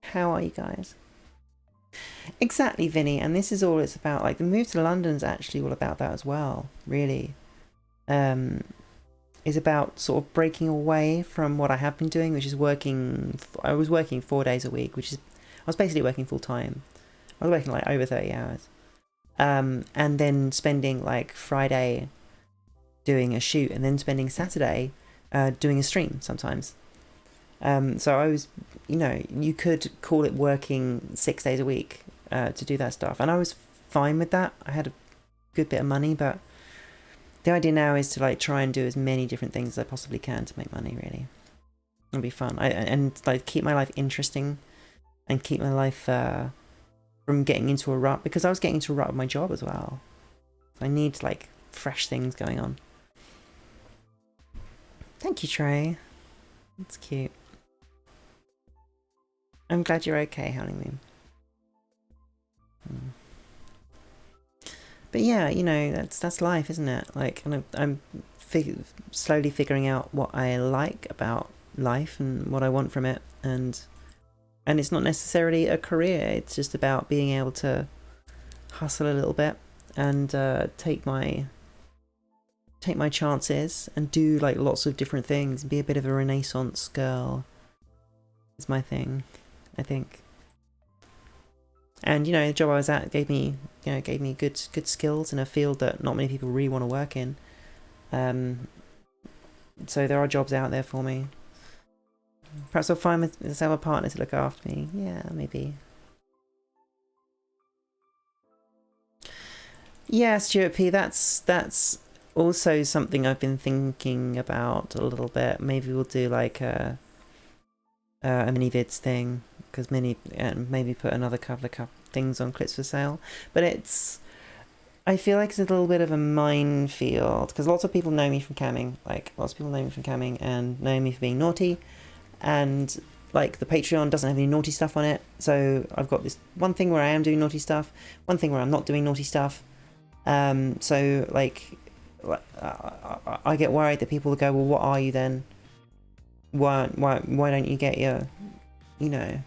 how are you guys? Exactly, Vinny. And this is all it's about. Like the move to London's actually all about that as well, really. Is about sort of breaking away from what I have been doing, which is working. I was working 4 days a week, which is, I was basically working full time. I was working like over 30 hours. And then spending like Friday doing a shoot, and then spending Saturday doing a stream sometimes. So I was, you know, you could call it working 6 days a week to do that stuff. And I was fine with that. I had a good bit of money, but the idea now is to like try and do as many different things as I possibly can to make money, really. It'll be fun. And like keep my life interesting and keep my life from getting into a rut, because I was getting into a rut with my job as well. I need like fresh things going on. Thank you, Trey. That's cute. I'm glad you're okay, Howling Moon. But yeah, you know, that's life, isn't it? Like, and I'm slowly figuring out what I like about life and what I want from it, and it's not necessarily a career. It's just about being able to hustle a little bit and take my chances and do like lots of different things. Be a bit of a Renaissance girl is my thing, I think. And you know, the job I was at gave me good skills in a field that not many people really want to work in. So there are jobs out there for me. Perhaps I'll find myself a partner to look after me. Yeah, maybe. Yeah, Stuart P. That's also something I've been thinking about a little bit. Maybe we'll do like a mini vids thing, because maybe put another couple of things on Clips for Sale. But I feel like it's a little bit of a minefield, because lots of people know me from camming. Like lots of people know me from camming and know me for being naughty, and like the Patreon doesn't have any naughty stuff on it. So I've got this one thing where I am doing naughty stuff, one thing where I'm not doing naughty stuff. So like I get worried that people will go, well, what are you then? Why don't you get your, you know,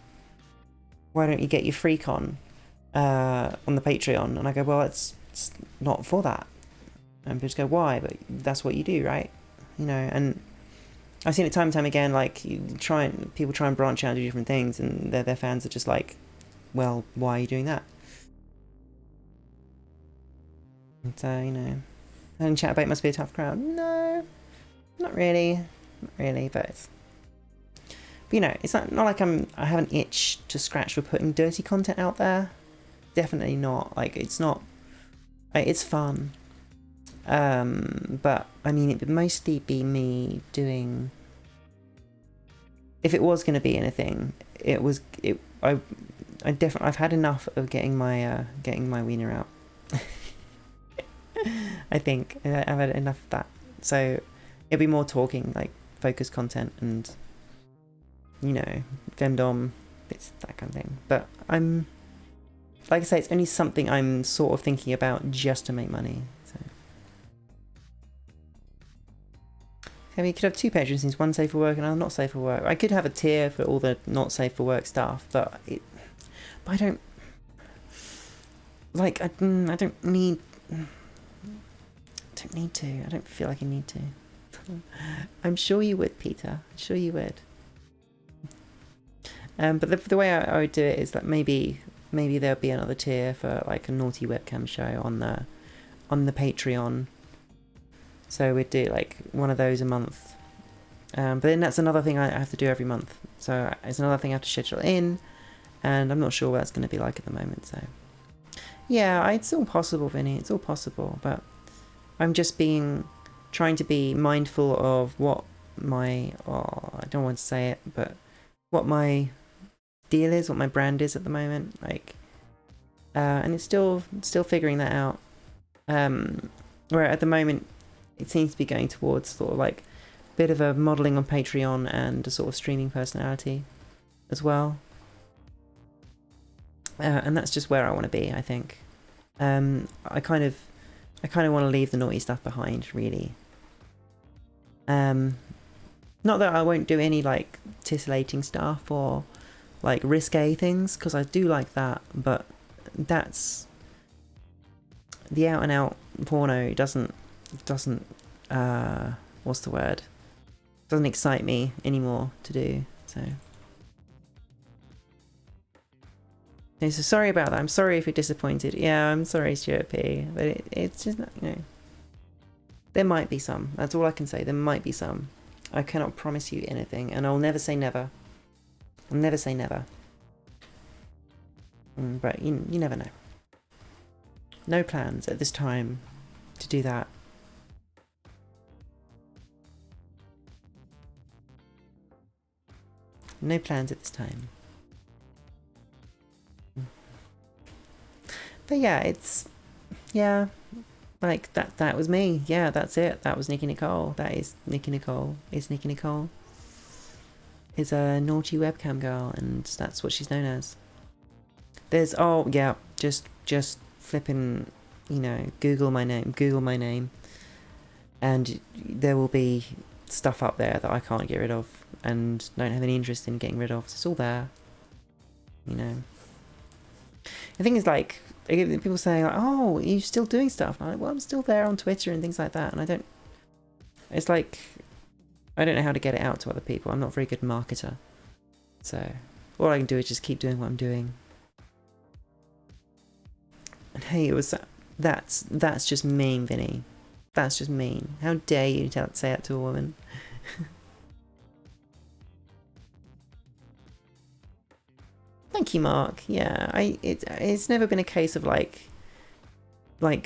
why don't you get your freak on the Patreon? And I go, well, it's not for that. And people just go, why? But that's what you do, right? You know, and I've seen it time and time again. Like people try and branch out and do different things, and their fans are just like, well, why are you doing that? And so, you know, and Chatbait must be a tough crowd. No, not really, but you know, it's not like I have an itch to scratch for putting dirty content out there. Definitely not. Like, it's not. It's fun. But I mean, it would mostly be me doing. If it was going to be anything, I've had enough of getting my wiener out. I think I've had enough of that. So it'll be more talking, like focused content and, you know, femdom, it's that kind of thing. But I'm, like I say, it's only something I'm sort of thinking about just to make money. So we could have two Patreon things, one safe for work and another not safe for work. I could have a tier for all the not safe for work stuff, but I don't like. I don't need. I don't feel like I need to. I'm sure you would, Peter. I'm sure you would. But the way I would do it is that maybe there'll be another tier for like a naughty webcam show on the Patreon. So we'd do like one of those a month. But then that's another thing I have to do every month. So it's another thing I have to schedule in, and I'm not sure what that's going to be like at the moment. So yeah, it's all possible, Vinny. It's all possible, but I'm just trying to be mindful of what I don't want to say it, but what my deal is, what my brand is at the moment, like, and it's still figuring that out. Where at the moment it seems to be going towards sort of like a bit of a modeling on Patreon and a sort of streaming personality as well. And that's just where I want to be, I think. I kind of want to leave the naughty stuff behind, really. Not that I won't do any like titillating stuff or like risque things, because I do like that, but that's the out and out porno doesn't what's the word? Doesn't excite me anymore to do. So sorry about that. I'm sorry if you're disappointed. Yeah, I'm sorry, Stuart P. But it's just, you know, there might be some. That's all I can say. There might be some. I cannot promise you anything, and I'll never say never. I'll never say never. But you never know. No plans at this time to do that. No plans at this time. But yeah, it's, yeah, like that was me. Yeah, that's it. That was Nikki Nicole. That is Nikki Nicole. Is Nikki Nicole. Is a naughty webcam girl, and that's what she's known as. There's, oh yeah, just flipping, you know, Google my name, and there will be stuff up there that I can't get rid of and don't have any interest in getting rid of. It's all there, you know. The thing is, like, people say, like, oh, are you still doing stuff? And I'm like, well, I'm still there on Twitter and things like that, and I don't, it's like, I don't know how to get it out to other people. I'm not a very good marketer, so all I can do is just keep doing what I'm doing. And hey, it was, that's just mean, Vinny. That's just mean. How dare you say that to a woman? Thank you, Mark. Yeah, it's never been a case of like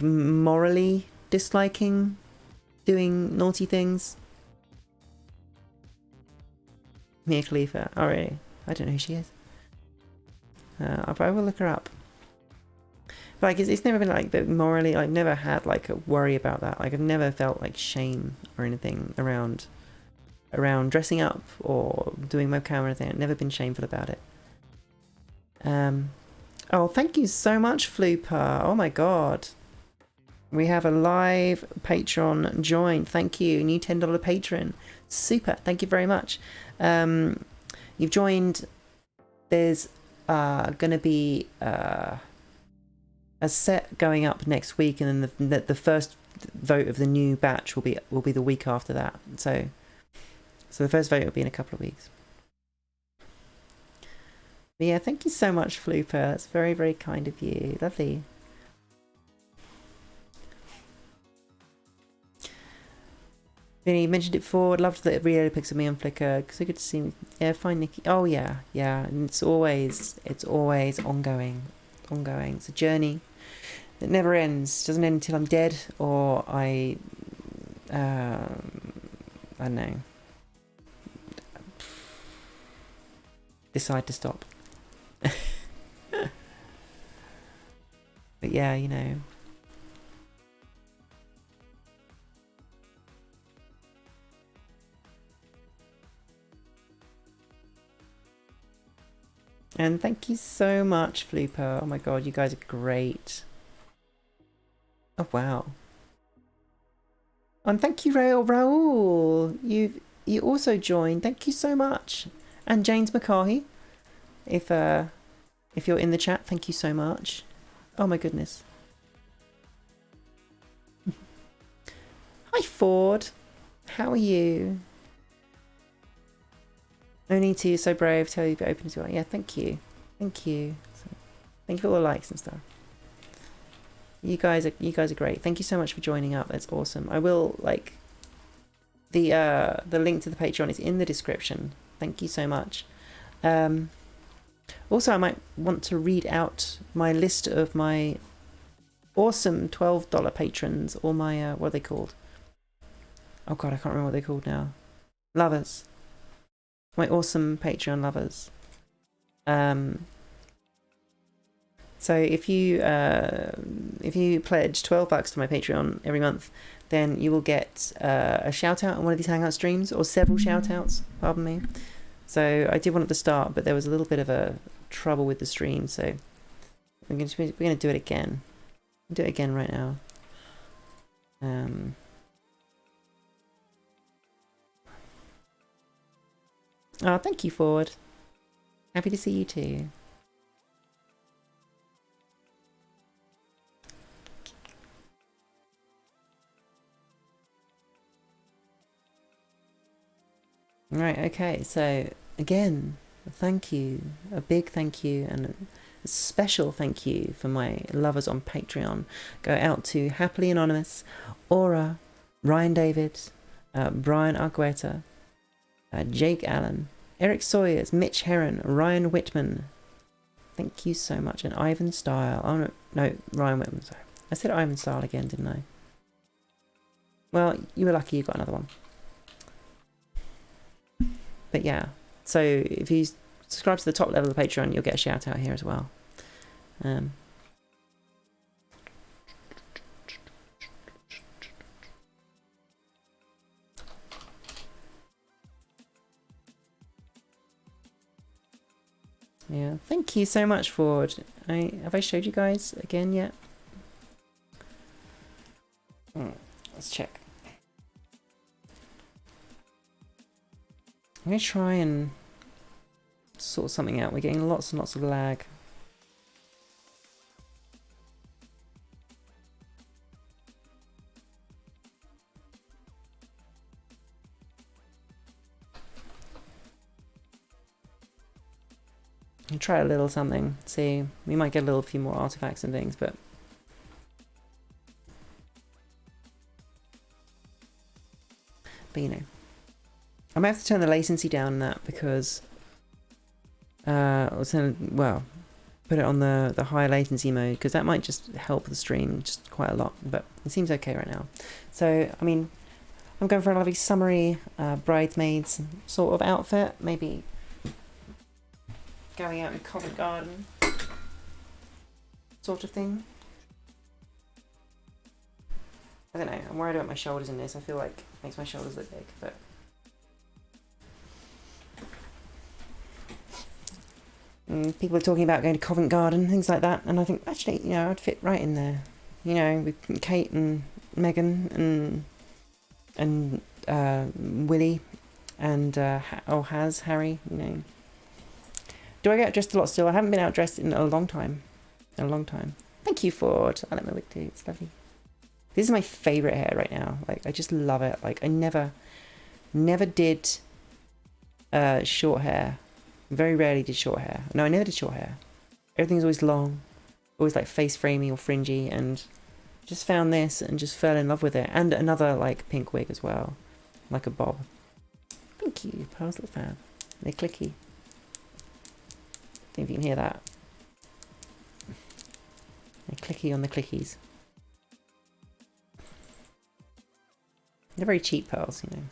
morally disliking doing naughty things. Mia Khalifa. Oh, really? I don't know who she is. But I will look her up. Like, it's never been like morally, I've never had like a worry about that. Like, I've never felt like shame or anything around dressing up or doing webcam or anything. I've never been shameful about it. Oh, thank you so much, Flooper. Oh my god. We have a live Patreon join. Thank you. New $10 patron. Super. Thank you very much. You've joined. There's gonna be a set going up next week, and then the first vote of the new batch will be the week after that. So the first vote will be in a couple of weeks. But yeah, thank you so much, Flooper. That's very, very kind of you. Lovely. Vinny mentioned it before. I'd love the real pics of me on Flickr. So good to see me. Yeah, fine, Nikki. Oh yeah. And it's always ongoing. It's a journey that never ends. It doesn't end until I'm dead or I don't know, decide to stop. But yeah, you know. And thank you so much, Flooper. Oh my god, you guys are great. Oh wow. And thank you, Raoul. You also joined. Thank you so much. And James McCarthy. If you're in the chat, thank you so much. Oh my goodness. Hi Ford. How are you? No need to, you're so brave, tell you to be open to it. Yeah, thank you. Thank you. Thank you for all the likes and stuff. You guys are great. Thank you so much for joining up. That's awesome. I will, like, the link to the Patreon is in the description. Thank you so much. Also, I might want to read out my list of my awesome $12 patrons, or my what are they called? Oh god, I can't remember what they're called now. Lovers. My awesome Patreon lovers. So if you pledge $12 to my Patreon every month, then you will get a shout out on one of these Hangout streams, or several shout outs, pardon me. So I did one at the start, but there was a little bit of a trouble with the stream, so we're going to do it again. We'll do it again right now. Oh, thank you, Ford. Happy to see you too. Right, okay, so again, thank you, a big thank you, and a special thank you for my lovers on Patreon. Go out to Happily Anonymous, Aura, Ryan David, Brian Argueta, Jake Allen, Eric Sawyers, Mitch Heron, Ryan Whitman. Thank you so much. And Ivan Style. Oh no, Ryan Whitman, sorry. I said Ivan Style again, didn't I? Well, you were lucky you got another one. But yeah, So if you subscribe to the top level of the Patreon, you'll get a shout out here as well. Yeah, thank you so much, Ford. Have I showed you guys again yet? Let's check. I'm going to try and sort something out. We're getting lots and lots of lag. I'll try a little something. See, we might get a few more artifacts and things, but you know, I might have to turn the latency down on that because well, put it on the high latency mode, because that might just help the stream just quite a lot, but it seems okay right now. So I mean, I'm going for a lovely summery bridesmaids sort of outfit, maybe going out in Covent Garden sort of thing. I don't know, I'm worried about my shoulders in this. I feel like it makes my shoulders look big, but people are talking about going to Covent Garden, things like that, and I think actually, you know, I'd fit right in there, you know, with Kate and Megan and Willie and Harry, you know. Do I get dressed a lot still? I haven't been out dressed in a long time. Thank you, Ford. I like my wig too. It's lovely. This is my favourite hair right now. Like, I just love it. Like, I never did short hair. Very rarely did short hair. No, I never did short hair. Everything's always long. Always like face framey or fringy, and just found this and just fell in love with it. And another like pink wig as well. Like a bob. Thank you. Pearls look fab. They're clicky. I think you can hear that. They're clicky on the clickies. They're very cheap pearls, you know.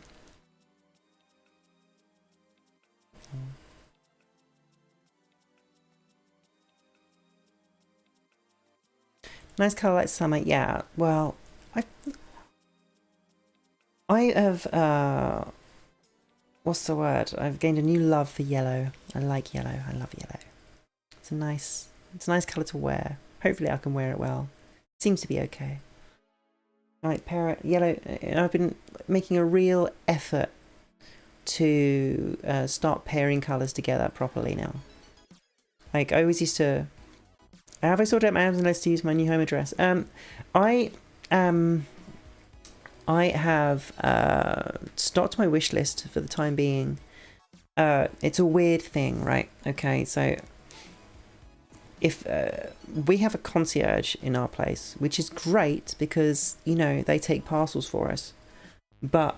Nice colour like summer, yeah. Well, I have what's the word? I've gained a new love for yellow. I like yellow. I love yellow. It's a nice colour to wear. Hopefully I can wear it well. Seems to be okay. Like yellow. I've been making a real effort to start pairing colours together properly now. Like, I always used to. Have I sorted out my Amazon list to use my new home address? I have stopped my wish list for the time being. It's a weird thing, right? Okay, so if we have a concierge in our place, which is great because, you know, they take parcels for us. But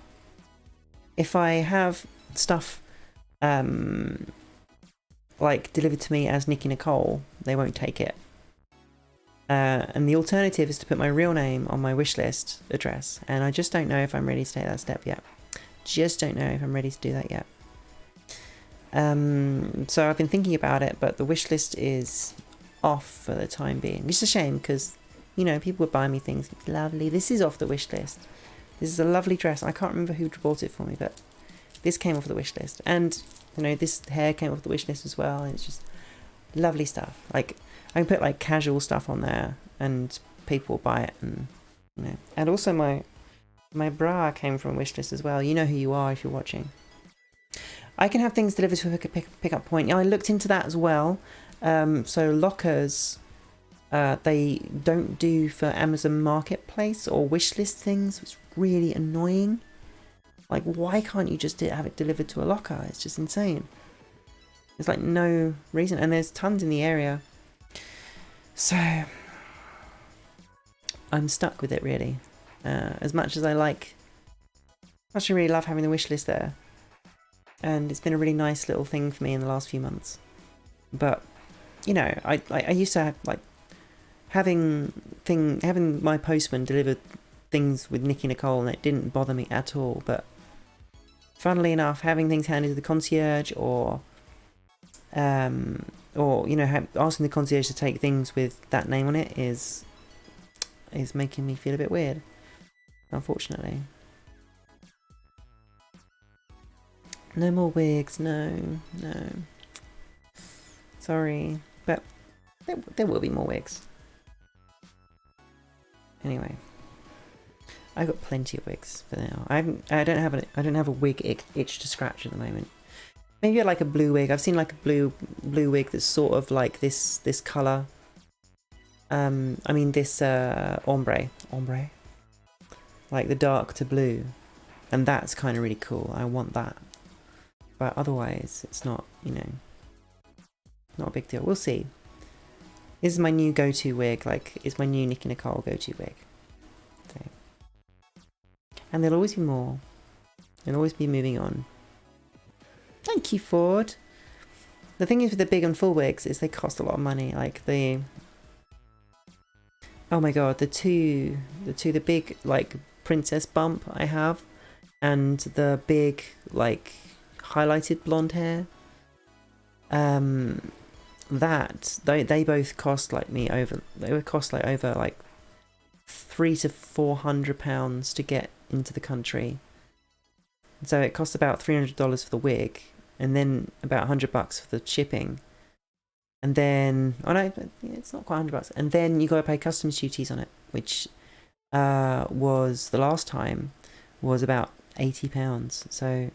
if I have stuff like delivered to me as Nikki Nicole, they won't take it. And the alternative is to put my real name on my wishlist address, and I just don't know if I'm ready to take that step yet. Just don't know if I'm ready to do that yet. So I've been thinking about it, but the wishlist is off for the time being, which is a shame because, you know, people would buy me things. It's lovely. This is off the wishlist. This is a lovely dress. I can't remember who bought it for me, but this came off the wishlist, and you know, this hair came off the wishlist as well, and it's just lovely stuff. Like, I can put like casual stuff on there and people will buy it, and you know. And also my bra came from a wishlist as well. You know who you are if you're watching. I can have things delivered to a pick-up point. I looked into that as well. So lockers, they don't do for Amazon Marketplace or wishlist things. It's really annoying. Like, why can't you just have it delivered to a locker? It's just insane. There's like no reason, and there's tons in the area. So I'm stuck with it really. As much as I really love having the wish list there, and it's been a really nice little thing for me in the last few months. But you know, I used to have like having my postman deliver things with Nikki Nicole, and it didn't bother me at all. But funnily enough, having things handed to the concierge, or you know, asking the concierge to take things with that name on it is making me feel a bit weird, unfortunately. No more wigs, no. Sorry, but there will be more wigs. Anyway, I got plenty of wigs for now. I don't have a wig itch to scratch at the moment. Maybe like a blue wig. I've seen like a blue wig that's sort of like this color. I mean this ombre, like the dark to blue, and that's kind of really cool. I want that, but otherwise it's not, you know, not a big deal. We'll see. This is my new go-to wig. Like, it's my new Nikki Nicole go-to wig. So. And there'll always be more. There'll always be moving on. Thank you, Ford. The thing is with the big and full wigs is they cost a lot of money. Like the, oh my god, the big like princess bump I have, and the big like highlighted blonde hair. That they both cost like me over. They would cost like over like £300 to £400 to get into the country. So it costs about $300 for the wig, and then about $100 for the shipping, and then it's not quite $100, and then you got to pay customs duties on it, which was the last time was about £80. So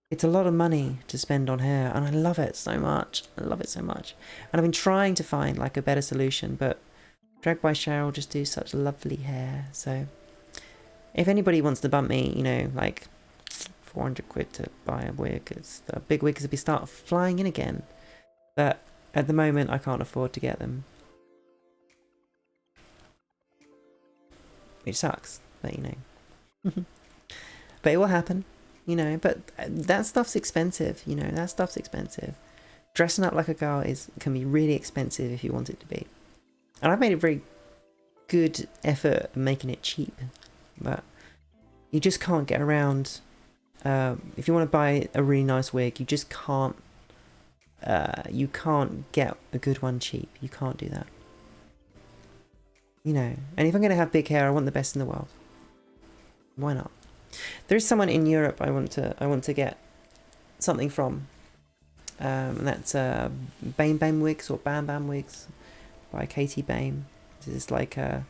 it's a lot of money to spend on hair, and I love it so much. And I've been trying to find like a better solution, but Drag by Cheryl just do such lovely hair. So if anybody wants to bump me, you know, like 400 quid to buy a wig, it's the big wigs will be start flying in again. But at the moment, I can't afford to get them, which sucks. But you know, but it will happen. You know, but that stuff's expensive, you know, Dressing up like a girl can be really expensive if you want it to be. And I've made a very good effort of making it cheap, but you just can't get around. If you want to buy a really nice wig, you just can't, you can't get a good one cheap. You can't do that. You know, and if I'm going to have big hair, I want the best in the world. Why not? There is someone in Europe I want to get something from, and that's Bam Bam Wigs, or Bam Bam Wigs by Katie Bame. This is like a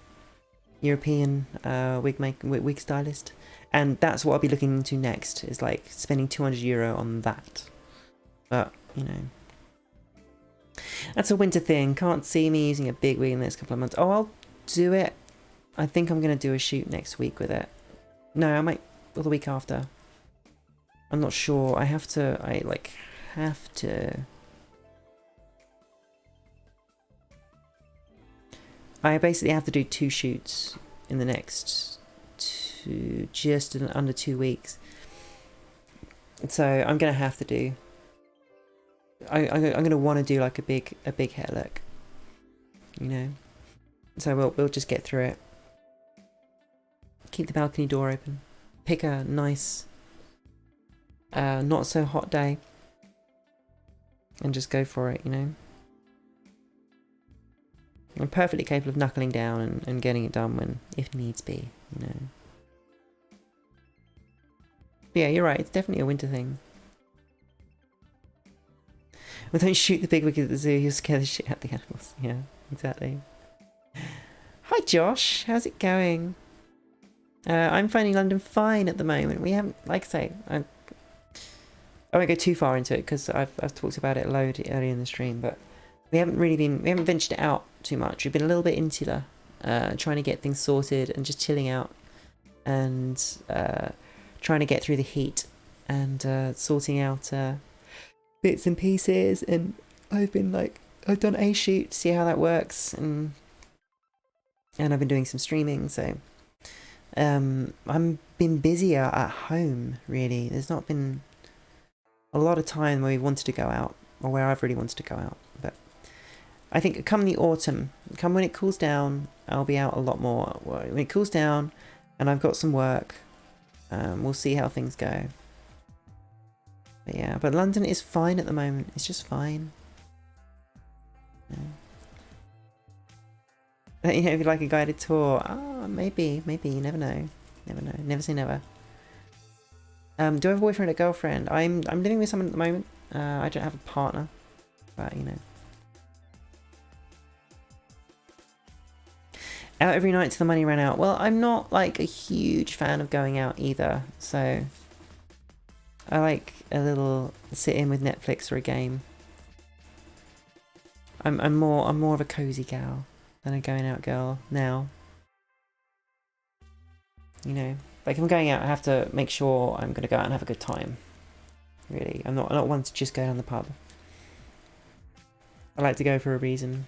European wig stylist, and that's what I'll be looking into next, is like spending €200 on that. But you know, that's a winter thing. Can't see me using a big wig in the next couple of months. Oh, I'll do it. I think I'm going to do a shoot next week with it. No, I might, or the week after. I'm not sure. I have to. I basically have to do 2 shoots in the next just under 2 weeks. So I'm gonna have to do. I'm gonna want to do like a big hair look. You know. So we'll just get through it. Keep the balcony door open. Pick a nice, not so hot day, and just go for it, you know. I'm perfectly capable of knuckling down and getting it done if needs be, you know. But yeah, you're right, it's definitely a winter thing. Well, don't shoot the big wig at the zoo, you'll scare the shit out of the animals. Yeah, exactly. Hi Josh, how's it going? I'm finding London fine at the moment. We haven't, like I say, I won't go too far into it because I've talked about it a load earlier in the stream, but we haven't ventured out too much. We've been a little bit insular, trying to get things sorted and just chilling out, and trying to get through the heat, and sorting out bits and pieces. And I've done a shoot to see how that works, and I've been doing some streaming, so I've been busier at home, really. There's not been a lot of time where we wanted to go out, or where I've really wanted to go out. But I think come the autumn, come when it cools down, I'll be out a lot more. When it cools down and I've got some work, we'll see how things go. But yeah, but London is fine at the moment. It's just fine. Yeah. You know, if you like a guided tour, maybe, you never know. Never know. Never say never. Do I have a boyfriend or girlfriend? I'm living with someone at the moment. I don't have a partner, but you know. Out every night till the money ran out. Well, I'm not like a huge fan of going out either, so I like a little sit in with Netflix or a game. I'm more of a cozy gal than a going out girl now. You know, like if I'm going out, I have to make sure I'm going to go out and have a good time. Really, I'm not one to just go down the pub. I like to go for a reason.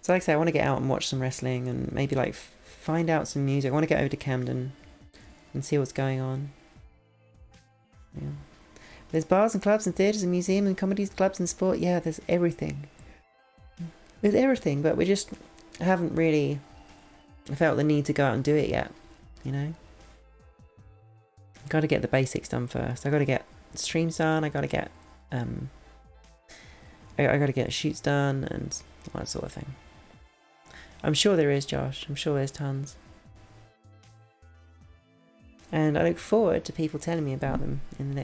So like I say, I want to get out and watch some wrestling and maybe like find out some music. I want to get over to Camden and see what's going on. Yeah. There's bars and clubs and theatres and museums and comedies, clubs and sport. Yeah, there's everything. There's everything, but we just haven't really felt the need to go out and do it yet, you know? Got to get the basics done first. I got to get streams done. I got to get I got to get shoots done and all that sort of thing. I'm sure there is, Josh. I'm sure there's tons. And I look forward to people telling me about them in the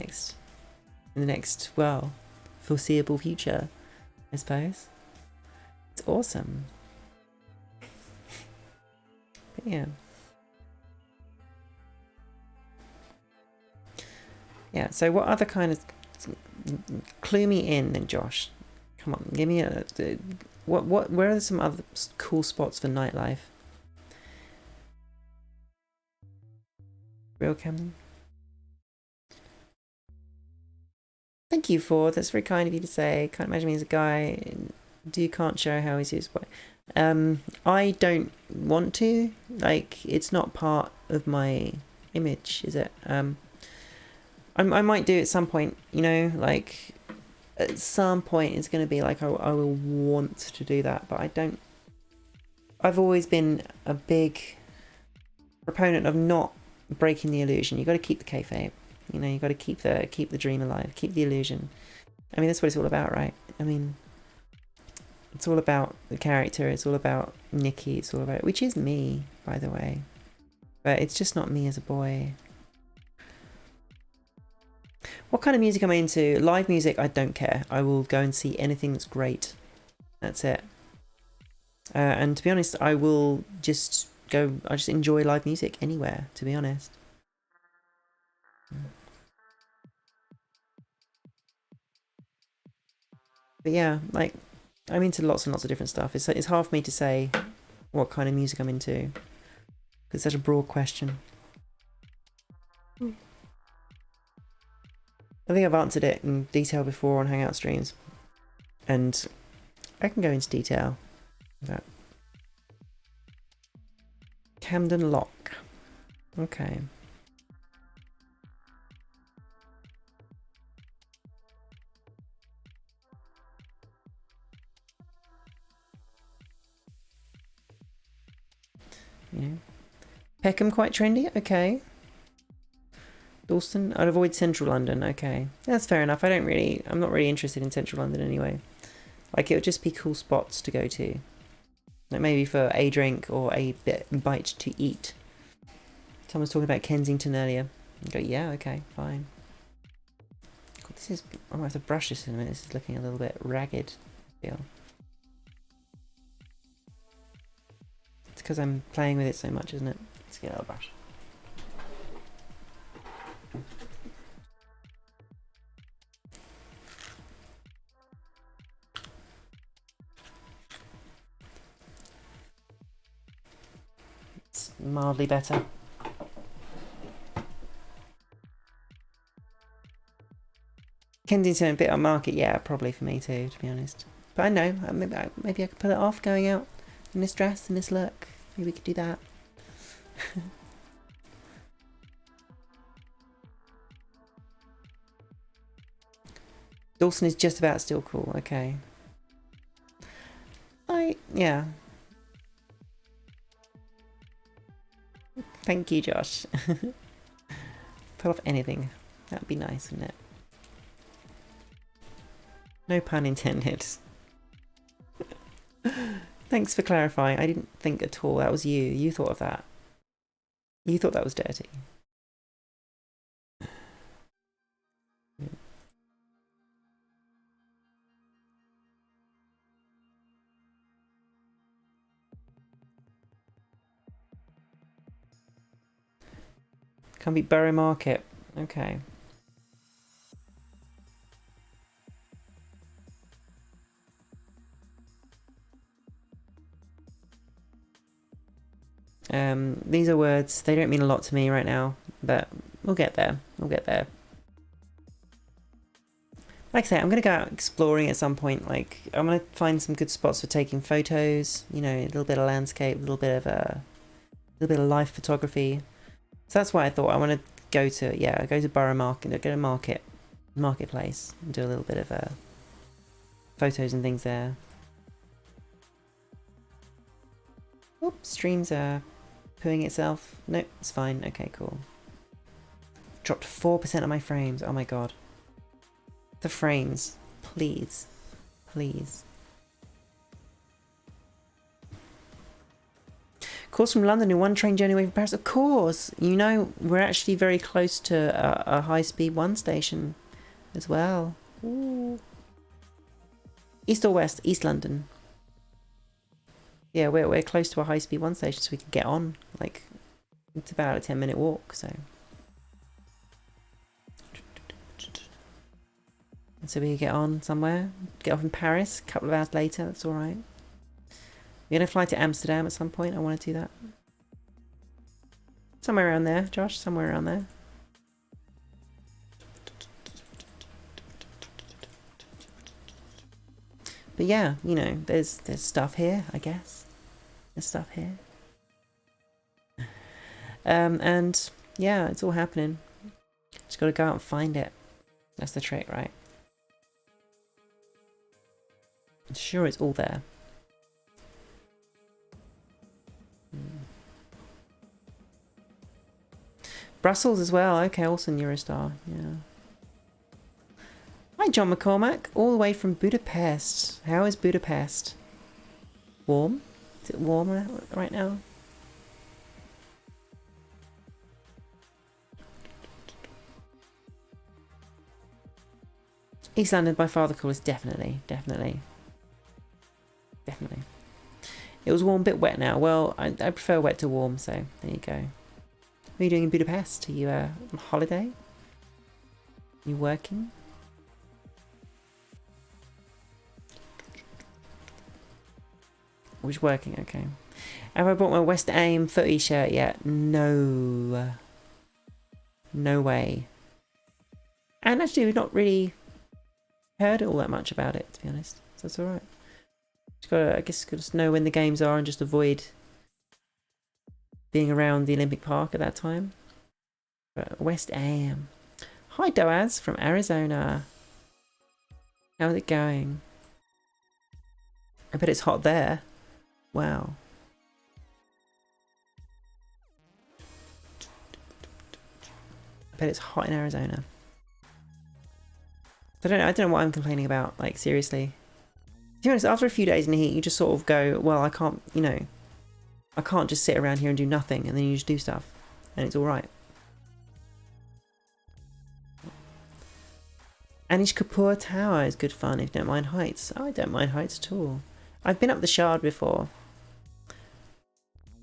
next, well, foreseeable future, I suppose. It's awesome. But yeah. Yeah, so what other kind of... Clue me in then, Josh. Come on, give me a... where are some other cool spots for nightlife? Real Camden? Thank you, Ford. That's very kind of you to say. Can't imagine me as a guy. Can't show how he's used by. I don't want to. Like, it's not part of my image, is it? I might do at some point, you know, like at some point it's going to be like I will want to do that, but I don't. I've always been a big proponent of not breaking the illusion. You got to keep the kayfabe, you know. You got to keep the dream alive, keep the illusion. I mean, that's what it's all about, right? I mean, it's all about the character. It's all about Nikki. It's all about, which is me, by the way, but it's just not me as a boy. What kind of music am I into? Live music, I don't care. I will go and see anything that's great. That's it. And to be honest, I just enjoy live music anywhere, to be honest. But yeah, like, I'm into lots and lots of different stuff. It's hard for me to say what kind of music I'm into. It's such a broad question. I think I've answered it in detail before on Hangout streams, and I can go into detail. But Camden Lock. Okay. Yeah. Peckham quite trendy. Okay. Dalston? I'd avoid central London. Okay, that's fair enough. I'm not really interested in central London anyway. Like, it would just be cool spots to go to. Like, maybe for a drink or a bite to eat. Someone was talking about Kensington earlier. I go, yeah, okay, fine. God, I might have to brush this in a minute. This is looking a little bit ragged, I feel. It's because I'm playing with it so much, isn't it? Let's get out of the brush. Mildly better. Kensington a bit on market, yeah, probably for me too, to be honest. But I know, maybe I could pull it off going out in this dress, in this look. Maybe we could do that. Dawson is just about still cool, okay. Yeah. Thank you, Josh. Pull off anything. That'd be nice, wouldn't it? No pun intended. Thanks for clarifying. I didn't think at all. That was you. You thought of that. You thought that was dirty. Can't be Borough Market. Okay. These are words. They don't mean a lot to me right now, but we'll get there. We'll get there. Like I say, I'm going to go out exploring at some point. Like, I'm going to find some good spots for taking photos. You know, a little bit of landscape, a little bit of life photography. So that's why I thought I want to go to Borough Market, go to Marketplace, and do a little bit of photos and things there. Oops, streams are pooing itself. Nope, it's fine. Okay, cool. Dropped 4% of my frames. Oh my god. The frames. Please. Please. Course from London in one train journey away from Paris. Of course. You know, we're actually very close to a high-speed one station as well. Ooh. East or west? East London. Yeah, we're close to a high-speed one station, so we can get on. Like, it's about a 10-minute walk, so. And so we can get on somewhere. Get off in Paris a couple of hours later. That's all right. We're going to fly to Amsterdam at some point. I want to do that. Somewhere around there, Josh. Somewhere around there. But yeah, you know, there's stuff here, I guess. There's stuff here. And yeah, it's all happening. Just got to go out and find it. That's the trick, right? I'm sure it's all there. Brussels as well. Okay, also Eurostar. Yeah. Hi, John McCormack. All the way from Budapest. How is Budapest? Warm? Is it warm right now? East London by far the coolest. Definitely. Definitely. Definitely. It was warm, a bit wet now. Well, I prefer wet to warm, so there you go. What are you doing in Budapest? Are you on holiday? Are you working? Which working? Okay. Have I bought my West Aim footy shirt yet? No. No way. And actually, we've not really heard all that much about it, to be honest. So that's alright. Just gotta, I guess, just know when the games are and just avoid being around the Olympic Park at that time. But West Aim. Hi, Doaz from Arizona. How's it going? I bet it's hot there. Wow. I bet it's hot in Arizona. I don't know what I'm complaining about, like, seriously. To be honest, after a few days in the heat, you just sort of go, well, I can't, you know, I can't just sit around here and do nothing, and then you just do stuff, and it's alright. Anish Kapoor Tower is good fun if you don't mind heights. I don't mind heights at all. I've been up the Shard before.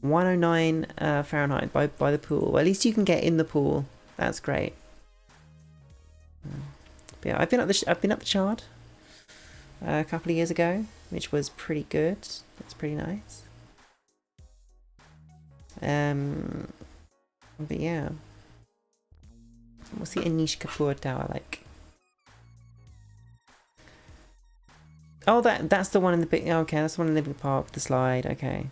109 Fahrenheit by the pool. Well, at least you can get in the pool. That's great. But yeah, I've been up the Shard a couple of years ago, which was pretty good. That's pretty nice. But yeah, what's the Anish Kapoor Tower like? Oh, that's the one in the big. Okay, that's the one in the big park. The slide. Okay.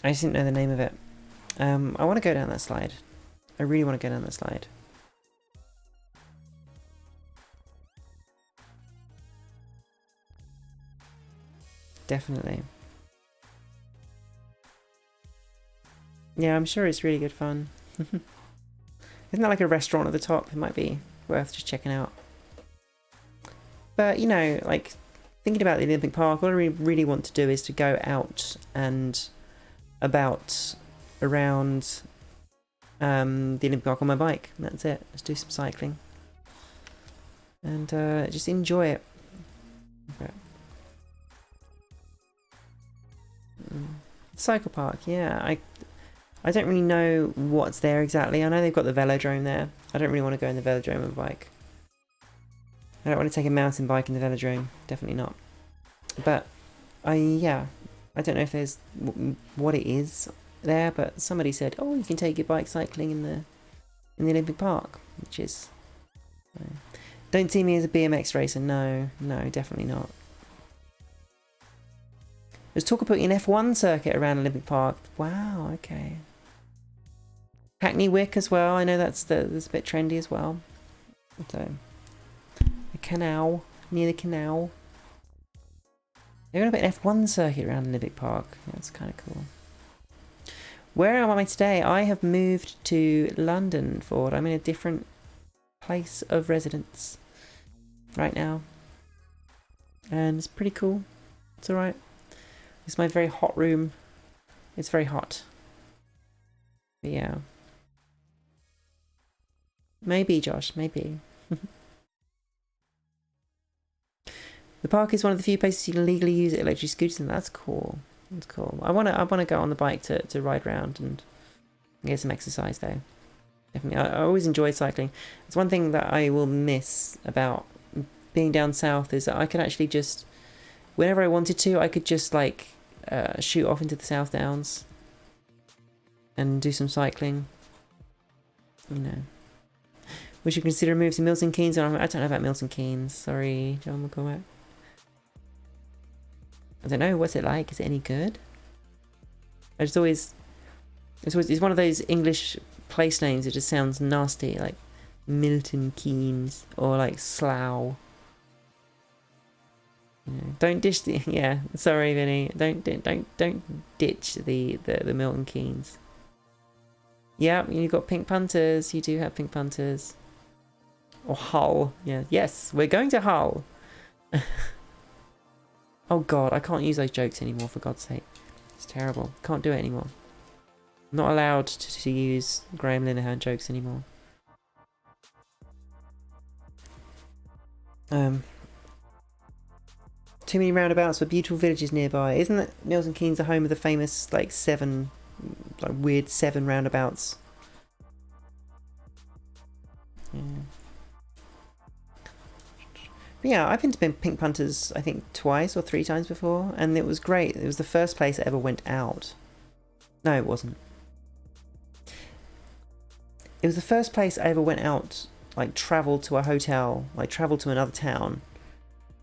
I just didn't know the name of it. I want to go down that slide. I really want to go down that slide. definitely. Yeah, I'm sure it's really good fun. Isn't that like a restaurant at the top? It might be worth just checking out. But, you know, like, thinking about the Olympic Park, what I really want to do is to go out and about around the Olympic Park on my bike. That's it. Just do some cycling. And just enjoy it. Okay. Cycle park, yeah. I don't really know what's there exactly. I know they've got the velodrome there. I don't really want to go in the velodrome on a bike. I don't want to take a mountain bike in the velodrome. Definitely not. But yeah, I don't know if there's what it is there, but somebody said, oh, you can take your bike cycling in the Olympic Park, which is... Don't see me as a BMX racer. No, definitely not. There's talk about an F1 circuit around Olympic Park. Wow, okay. Hackney Wick as well. I know that's a bit trendy as well. So, the canal, near the canal. They're going to put an F1 circuit around Olympic Park. That's kind of cool. Where am I today? I have moved to London, Ford. I'm in a different place of residence right now. And it's pretty cool. It's alright. It's my very hot room. It's very hot. But yeah. Maybe, Josh, maybe. The park is one of the few places you can legally use electric scooters, and that's cool. That's cool. I wanna go on the bike to ride around and get some exercise though. Definitely. I always enjoy cycling. It's one thing that I will miss about being down south is that I could actually just, whenever I wanted to, I could just like shoot off into the South Downs and do some cycling. You know. Would you consider a move to Milton Keynes? I don't know about Milton Keynes. Sorry, John McCormack. I don't know. What's it like? Is it any good? It's one of those English place names. It just sounds nasty, like Milton Keynes or like Slough. You know, don't ditch the yeah. Sorry, Vinny. Don't ditch the Milton Keynes. Yeah, you've got pink punters. You do have pink punters. Or Hull. Yeah. Yes, we're going to Hull. Oh God, I can't use those jokes anymore. For God's sake, it's terrible. Can't do it anymore. I'm not allowed to use Graham Linehan jokes anymore. Too many roundabouts for beautiful villages nearby. Isn't that Milton Keynes the home of the famous like weird seven roundabouts? Yeah. But yeah, I've been to Pink Punters I think twice or three times before, and it was great. It was the first place I ever went out. No, it wasn't. It was the first place I ever went out, like travelled to a hotel, like travelled to another town,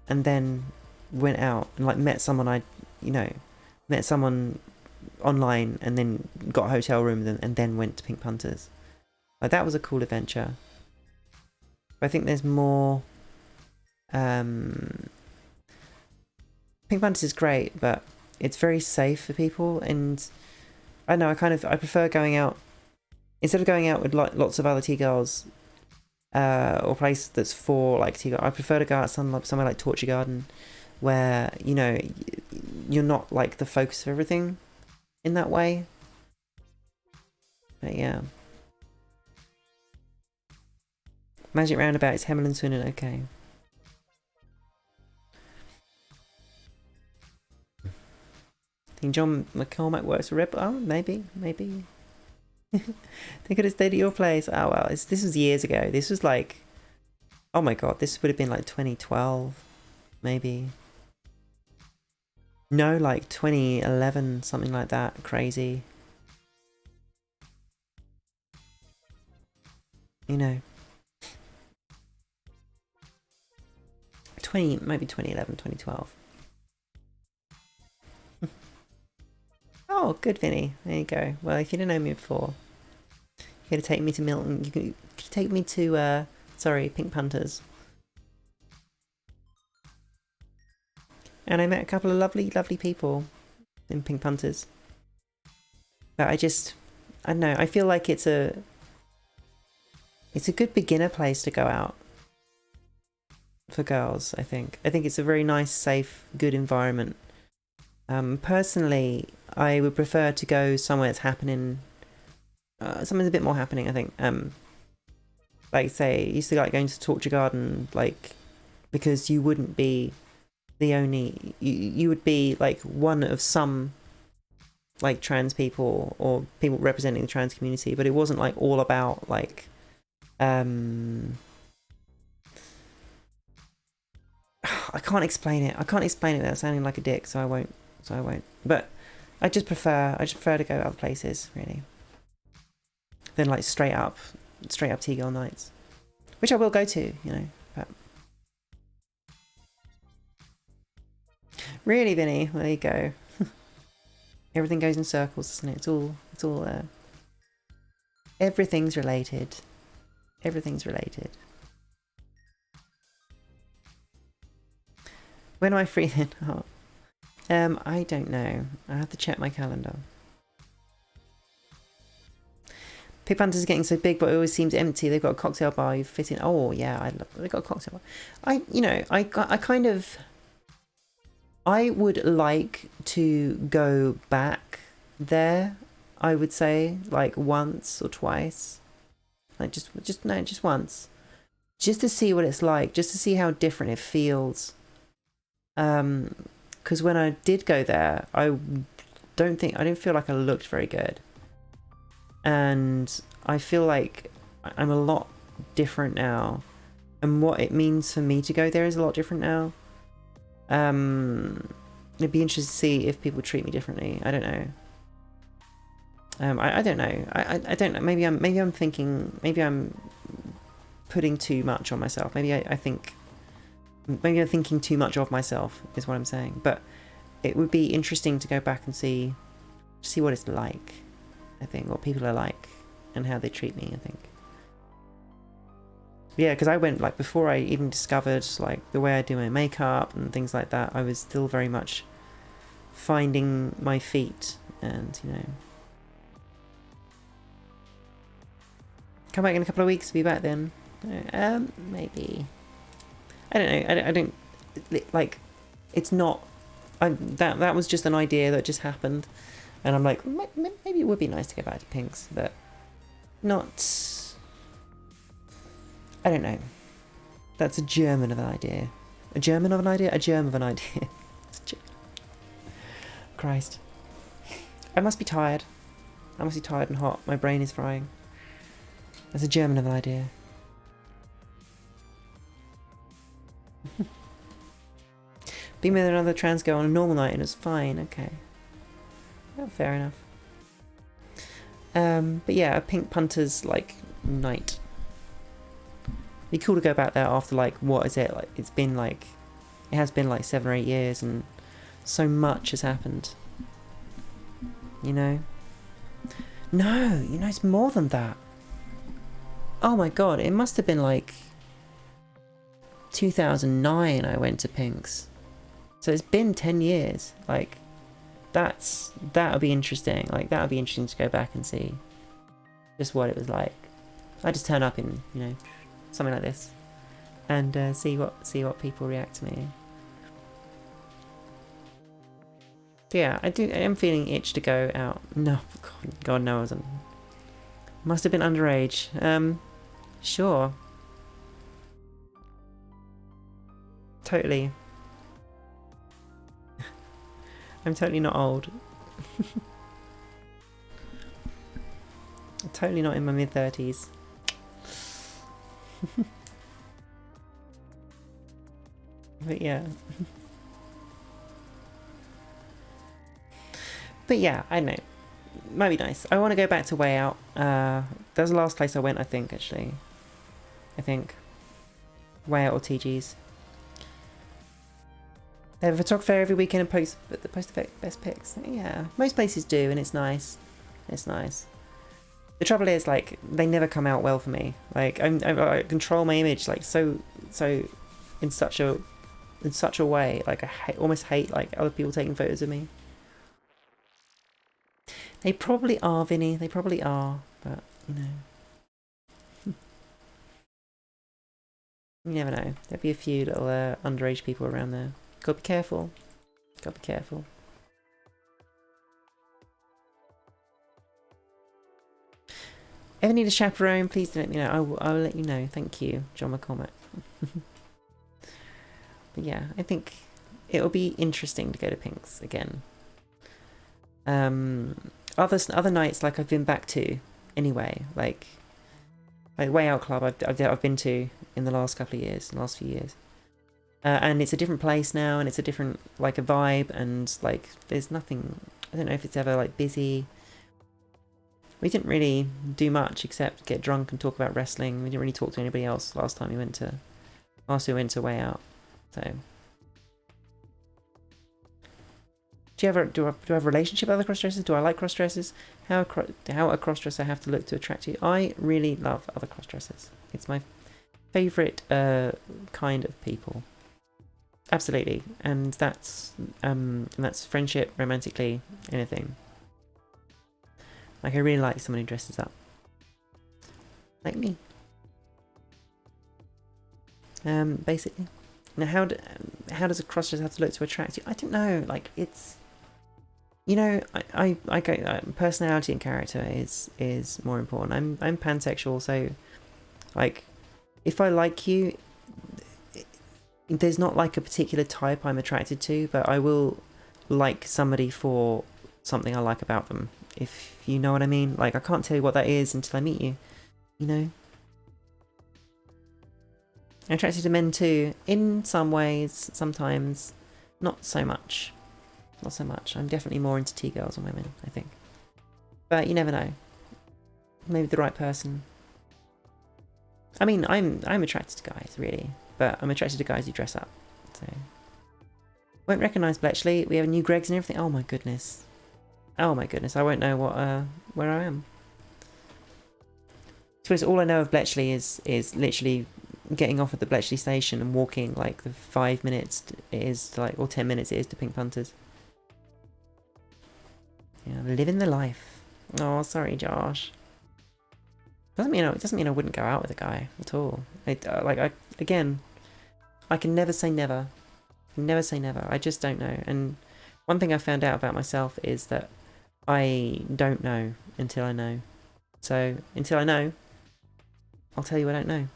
and then went out and like met someone met someone online and then got a hotel room and then went to Pink Punters. Like that was a cool adventure. But I think there's more. Pink Punters is great, but it's very safe for people, and I don't know. I prefer going out instead of going out with lots of other tea girls, or a place that's for like tea girls. I prefer to go out somewhere like Torture Garden, where you're not like the focus of everything in that way. But yeah, Magic Roundabout is Hemel and Swindon. Okay. I think John McCormack works for Red Bull. Oh, maybe. They could have stayed at your place. Oh well, this was years ago. This was like, oh my God, this would have been like 2012, maybe. No, like 2011, something like that. Crazy. You know. Maybe 2011, 2012. Oh, good, Vinny. There you go. Well, if you didn't know me before, you're going to take me to Milton. You can take me to, Pink Punters. And I met a couple of lovely, lovely people in Pink Punters. But I don't know, I feel like it's a good beginner place to go out for girls, I think. I think it's a very nice, safe, good environment. Personally, I would prefer to go somewhere that's happening, something's a bit more happening, I think. Like, say, I used to like going to Torture Garden, like, because you wouldn't be the only, you would be like one of some like trans people or people representing the trans community, but it wasn't like all about like I can't explain it without sounding like a dick, so I won't. But I just prefer to go to other places, really, than like straight up T-girl nights, which I will go to, you know. But really, Vinny, there you go. Everything goes in circles, doesn't it? It's all everything's related. Everything's related. When am I free then? Oh. I don't know. I have to check my calendar. Pink Punters is getting so big, but it always seems empty. They've got a cocktail bar you fit in. Oh yeah, they've got a cocktail bar. I would like to go back there. I would say like once or twice. Like just once, just to see what it's like, just to see how different it feels. Because when I did go there, I didn't feel like I looked very good, and I feel like I'm a lot different now, and what it means for me to go there is a lot different now. It'd be interesting to see if people treat me differently. I don't know. I don't know. I don't know. Maybe I'm thinking. Maybe I'm putting too much on myself. Maybe I'm thinking too much of myself is what I'm saying. But it would be interesting to go back and see what it's like. I think what people are like and how they treat me. I think. Yeah, because I went like before I even discovered like the way I do my makeup and things like that. I was still very much finding my feet, and you know. Come back in a couple of weeks, be back then. Maybe. I don't know. I don't like. It's not. That was just an idea that just happened, and I'm like, maybe it would be nice to go back to Pinks, but not. I don't know. That's a German of an idea. A German of an idea. A germ of an idea. Christ. I must be tired. I must be tired and hot. My brain is frying. That's a German of an idea. Being with another trans girl on a normal night and it was fine. Okay. Well, fair enough. But yeah, a Pink Punters like night. Be cool to go back there after like, what is it like? It has been like 7 or 8 years, and so much has happened. You know? No, you know, it's more than that. Oh my god, it must have been like 2009 I went to Pink's. So it's been 10 years. Like, that would be interesting. Like, that would be interesting to go back and see just what it was like. I just turn up in, you know, something like this, and see what people react to me. So yeah, I am feeling itch to go out. No, God no, I wasn't. Must have been underage. Sure. Totally. I'm totally not old. Totally not in my mid-30s. But yeah. But yeah, I don't know. Might be nice. I want to go back to Way Out. That was the last place I went, I think, actually. Way Out or TG's. They have a photographer every weekend and post the best pics. Yeah, most places do, and it's nice. It's nice. The trouble is, like, they never come out well for me. Like, I control my image, like, so in such a in such a way. Like I almost hate like other people taking photos of me. They probably are, Vinny. They probably are, but you know, you never know. There'll be a few little underage people around there. Gotta be careful. Gotta be careful. Ever need a chaperone? Please do let me know. I will let you know. Thank you, John McCormack. But yeah, I think it'll be interesting to go to Pink's again. Other nights like I've been back to anyway, like Way Out Club I've been to in the last couple of years, last few years, and it's a different place now, and it's a different like a vibe, and like there's nothing. I don't know if it's ever like busy. We didn't really do much except get drunk and talk about wrestling. We didn't really talk to anybody else last time we went to Way Out. So, do I have a relationship with other crossdressers? Do I like crossdressers? How a crossdresser have to look to attract you? I really love other crossdressers. It's my favourite kind of people. Absolutely, and that's friendship, romantically, anything. Like I really like someone who dresses up, like me. Basically. Now, how does a crossdresser have to look to attract you? I don't know. Like it's, you know, I go personality and character is more important. I'm pansexual, so like if I like you, there's not like a particular type I'm attracted to, but I will like somebody for something I like about them, if you know what I mean. Like I can't tell you what that is until I meet you, you know. I'm attracted to men too, in some ways, sometimes, not so much. Not so much. I'm definitely more into T-girls than women, I think. But you never know. Maybe the right person. I mean, I'm attracted to guys, really. But I'm attracted to guys who dress up. So, won't recognise Bletchley. We have new Gregs and everything. Oh my goodness. Oh my goodness. I won't know what where I am. I suppose all I know of Bletchley is literally getting off at the Bletchley station and walking like the 5 minutes it is to, like, or 10 minutes it is to Pink Punters. Yeah, living the life. Oh, sorry, Josh. It doesn't mean I wouldn't go out with a guy at all. Again, I can never say never. Never say never. I just don't know. And one thing I found out about myself is that I don't know until I know. So until I know, I'll tell you I don't know.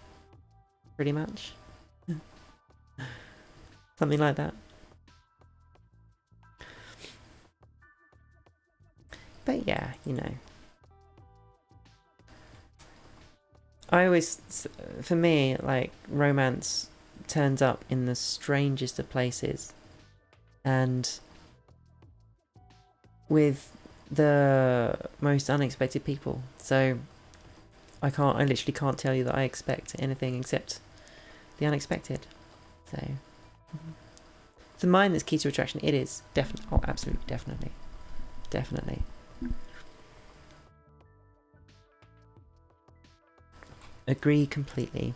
Pretty much. Something like that. But yeah, you know. I always, for me, like, romance turns up in the strangest of places. And with the most unexpected people. So I literally can't tell you that I expect anything except the unexpected. So the mind that's key to attraction. It is definitely. Oh, absolutely, definitely. Agree completely.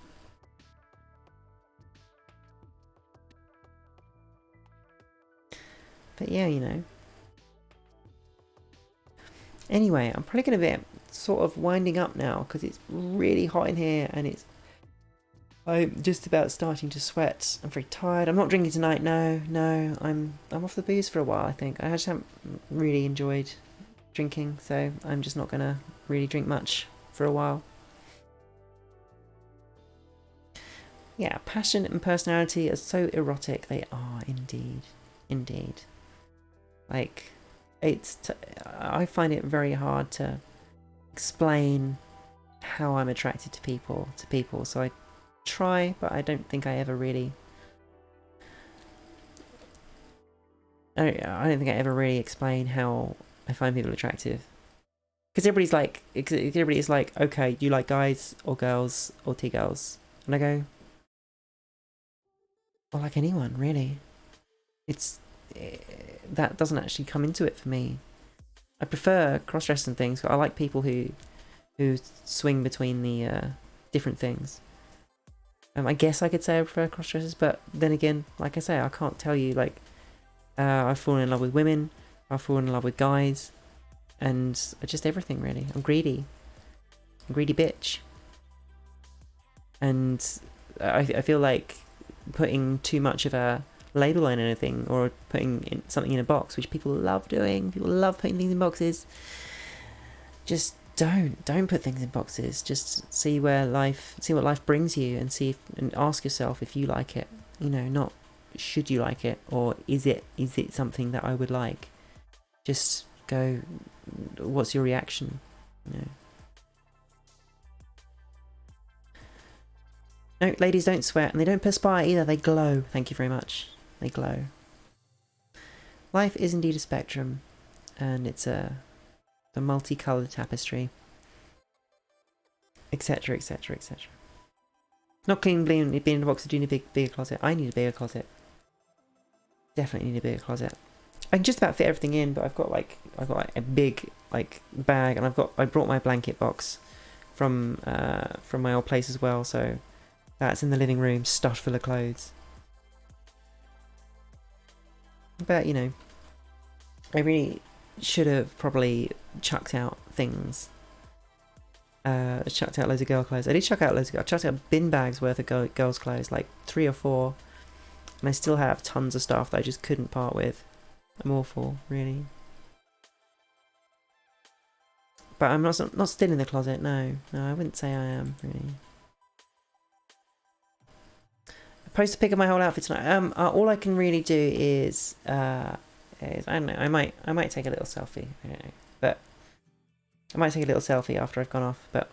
But yeah, you know. Anyway, I'm probably going to be sort of winding up now because it's really hot in here and I'm just about starting to sweat. I'm very tired. I'm not drinking tonight. No. I'm off the booze for a while, I think. I just haven't really enjoyed drinking, so I'm just not going to really drink much for a while. Yeah, passion and personality are so erotic. They are indeed. Like, I find it very hard to explain how I'm attracted to people. So I try, but I don't think I ever really. I don't think I ever really explain how I find people attractive. Because everybody is like, okay, you like guys or girls or T-girls, and I go, well, like anyone, really. That doesn't actually come into it for me. I prefer cross-dressing things, but I like people who swing between the different things. I guess I could say I prefer cross-dressers, but then again, like I say, I can't tell you, like, I've fallen in love with women, I've fallen in love with guys, and just everything, really. I'm greedy. I'm a greedy bitch. And I feel like putting too much of a label on anything, or putting something in a box, which people love doing. People love putting things in boxes. Just don't put things in boxes. Just see what life brings you, and and ask yourself if you like it. You know, not should you like it, or is it something that I would like. Just go, what's your reaction? You know. No, ladies don't sweat, and they don't perspire either. They glow. Thank you very much. They glow. Life is indeed a spectrum, and it's a multicoloured tapestry, etc, etc, etc. Not clean being in a box to do in a bigger closet. I need a bigger closet. Definitely need a bigger closet. I can just about fit everything in, but I've got like a big bag, and I brought my blanket box from my old place as well, so that's in the living room, stuffed full of clothes. But you know, I really should have probably chucked out things. Chucked out loads of girl clothes. I chucked out bin bags worth of girls' clothes, like 3 or 4, and I still have tons of stuff that I just couldn't part with. I'm awful, really. But I'm not still in the closet. No, I wouldn't say I am, really. Post a pic of my whole outfit tonight. All I can really do is I don't know. I might take a little selfie. I don't know, but I might take a little selfie after I've gone off. But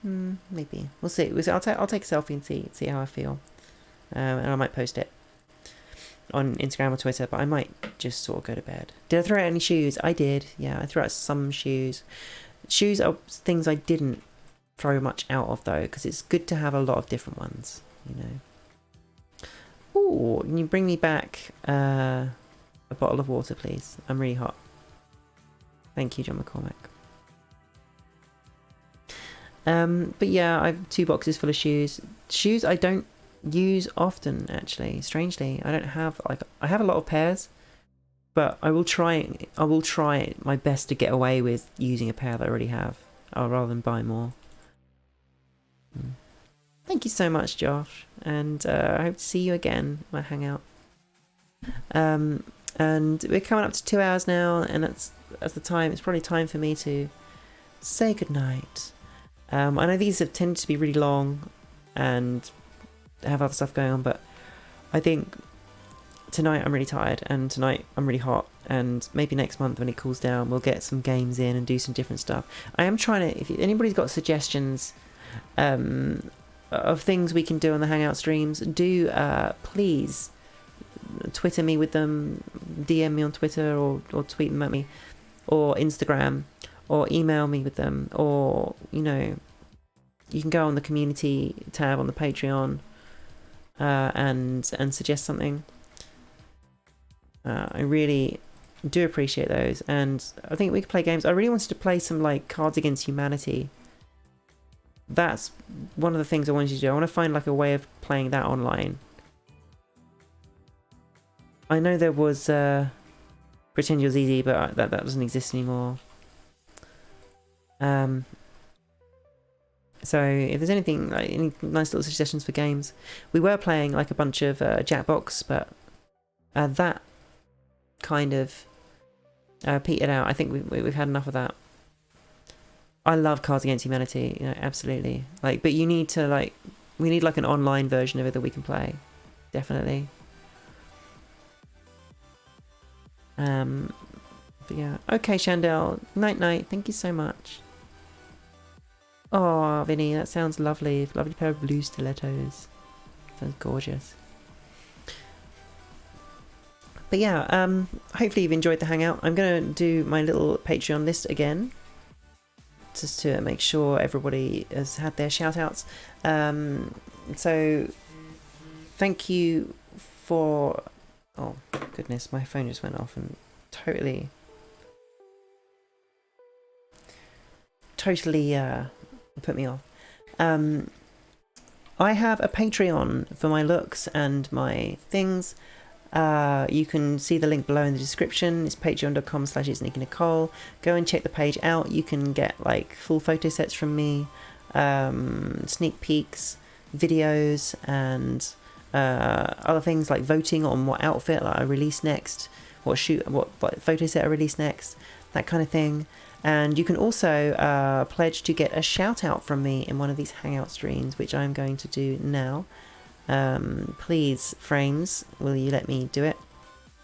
maybe we'll see. I'll take a selfie and see how I feel, and I might post it on Instagram or Twitter. But I might just sort of go to bed. Did I throw out any shoes? I did. Yeah, I threw out some shoes. Shoes are things I didn't throw much out of, though, because it's good to have a lot of different ones, you know. Oh, can you bring me back a bottle of water, please? I'm really hot. Thank you, John McCormack. But yeah, I have 2 boxes full of shoes. Shoes I don't use often, actually. Strangely, I don't have I have a lot of pairs, but I will try my best to get away with using a pair that I already have, rather than buy more. Thank you so much, Josh, and I hope to see you again at my Hangout. And we're coming up to 2 hours now, and it's probably time for me to say goodnight. I know these have tended to be really long and have other stuff going on, but I think tonight I'm really tired, and tonight I'm really hot, and maybe next month when it cools down we'll get some games in and do some different stuff. I am trying to, if anybody's got suggestions of things we can do on the Hangout streams, do please Twitter me with them, DM me on Twitter, or tweet them at me, or Instagram, or email me with them, or you know, you can go on the community tab on the Patreon and suggest something. I really do appreciate those, and I think we could play games. I really wanted to play some like Cards Against Humanity. That's one of the things I wanted to do. I want to find like a way of playing that online. I know there was Pretend You're Easy, but that doesn't exist anymore. So if there's anything, like any nice little suggestions for games, we were playing like a bunch of Jackbox, but that kind of petered out. I think we've had enough of that. I love Cards Against Humanity, you know, absolutely. Like, but you need to we need like an online version of it that we can play, definitely. But yeah, okay, Chandel. Night. Thank you so much. Oh, Vinny, that sounds lovely. Lovely pair of blue stilettos. Sounds gorgeous. But yeah, hopefully you've enjoyed the Hangout. I'm gonna do my little Patreon list again, just to make sure everybody has had their shout outs. So thank you for, oh goodness, my phone just went off and totally put me off. I have a Patreon for my looks and my things. You can see the link below in the description. It's patreon.com/it's Nikki Nicole. Go and check the page out. You can get like full photo sets from me, sneak peeks, videos, and other things like voting on what outfit I release next, what photo set I release next, that kind of thing. And you can also pledge to get a shout out from me in one of these Hangout streams, which I'm going to do now. Please, Frames, will you let me do it?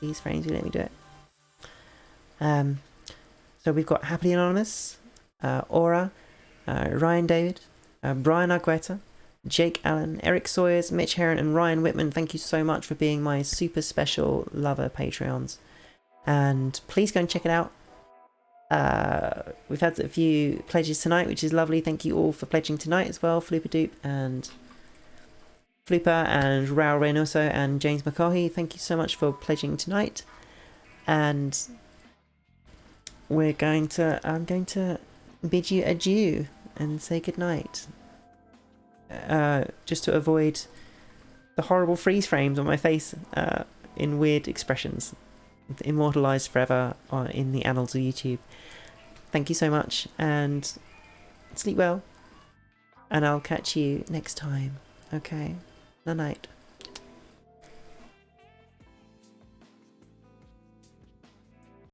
Please, Frames, will you let me do it? So we've got Happily Anonymous, Aura, Ryan David, Brian Argueta, Jake Allen, Eric Sawyers, Mitch Heron, and Ryan Whitman. Thank you so much for being my super special lover Patreons. And please go and check it out. We've had a few pledges tonight, which is lovely. Thank you all for pledging tonight as well. Flooper and Raul Reynoso and James McCarthy, thank you so much for pledging tonight. And I'm going to bid you adieu and say goodnight. Just to avoid the horrible freeze frames on my face in weird expressions. Immortalised forever in the annals of YouTube. Thank you so much, and sleep well. And I'll catch you next time. Okay? Night.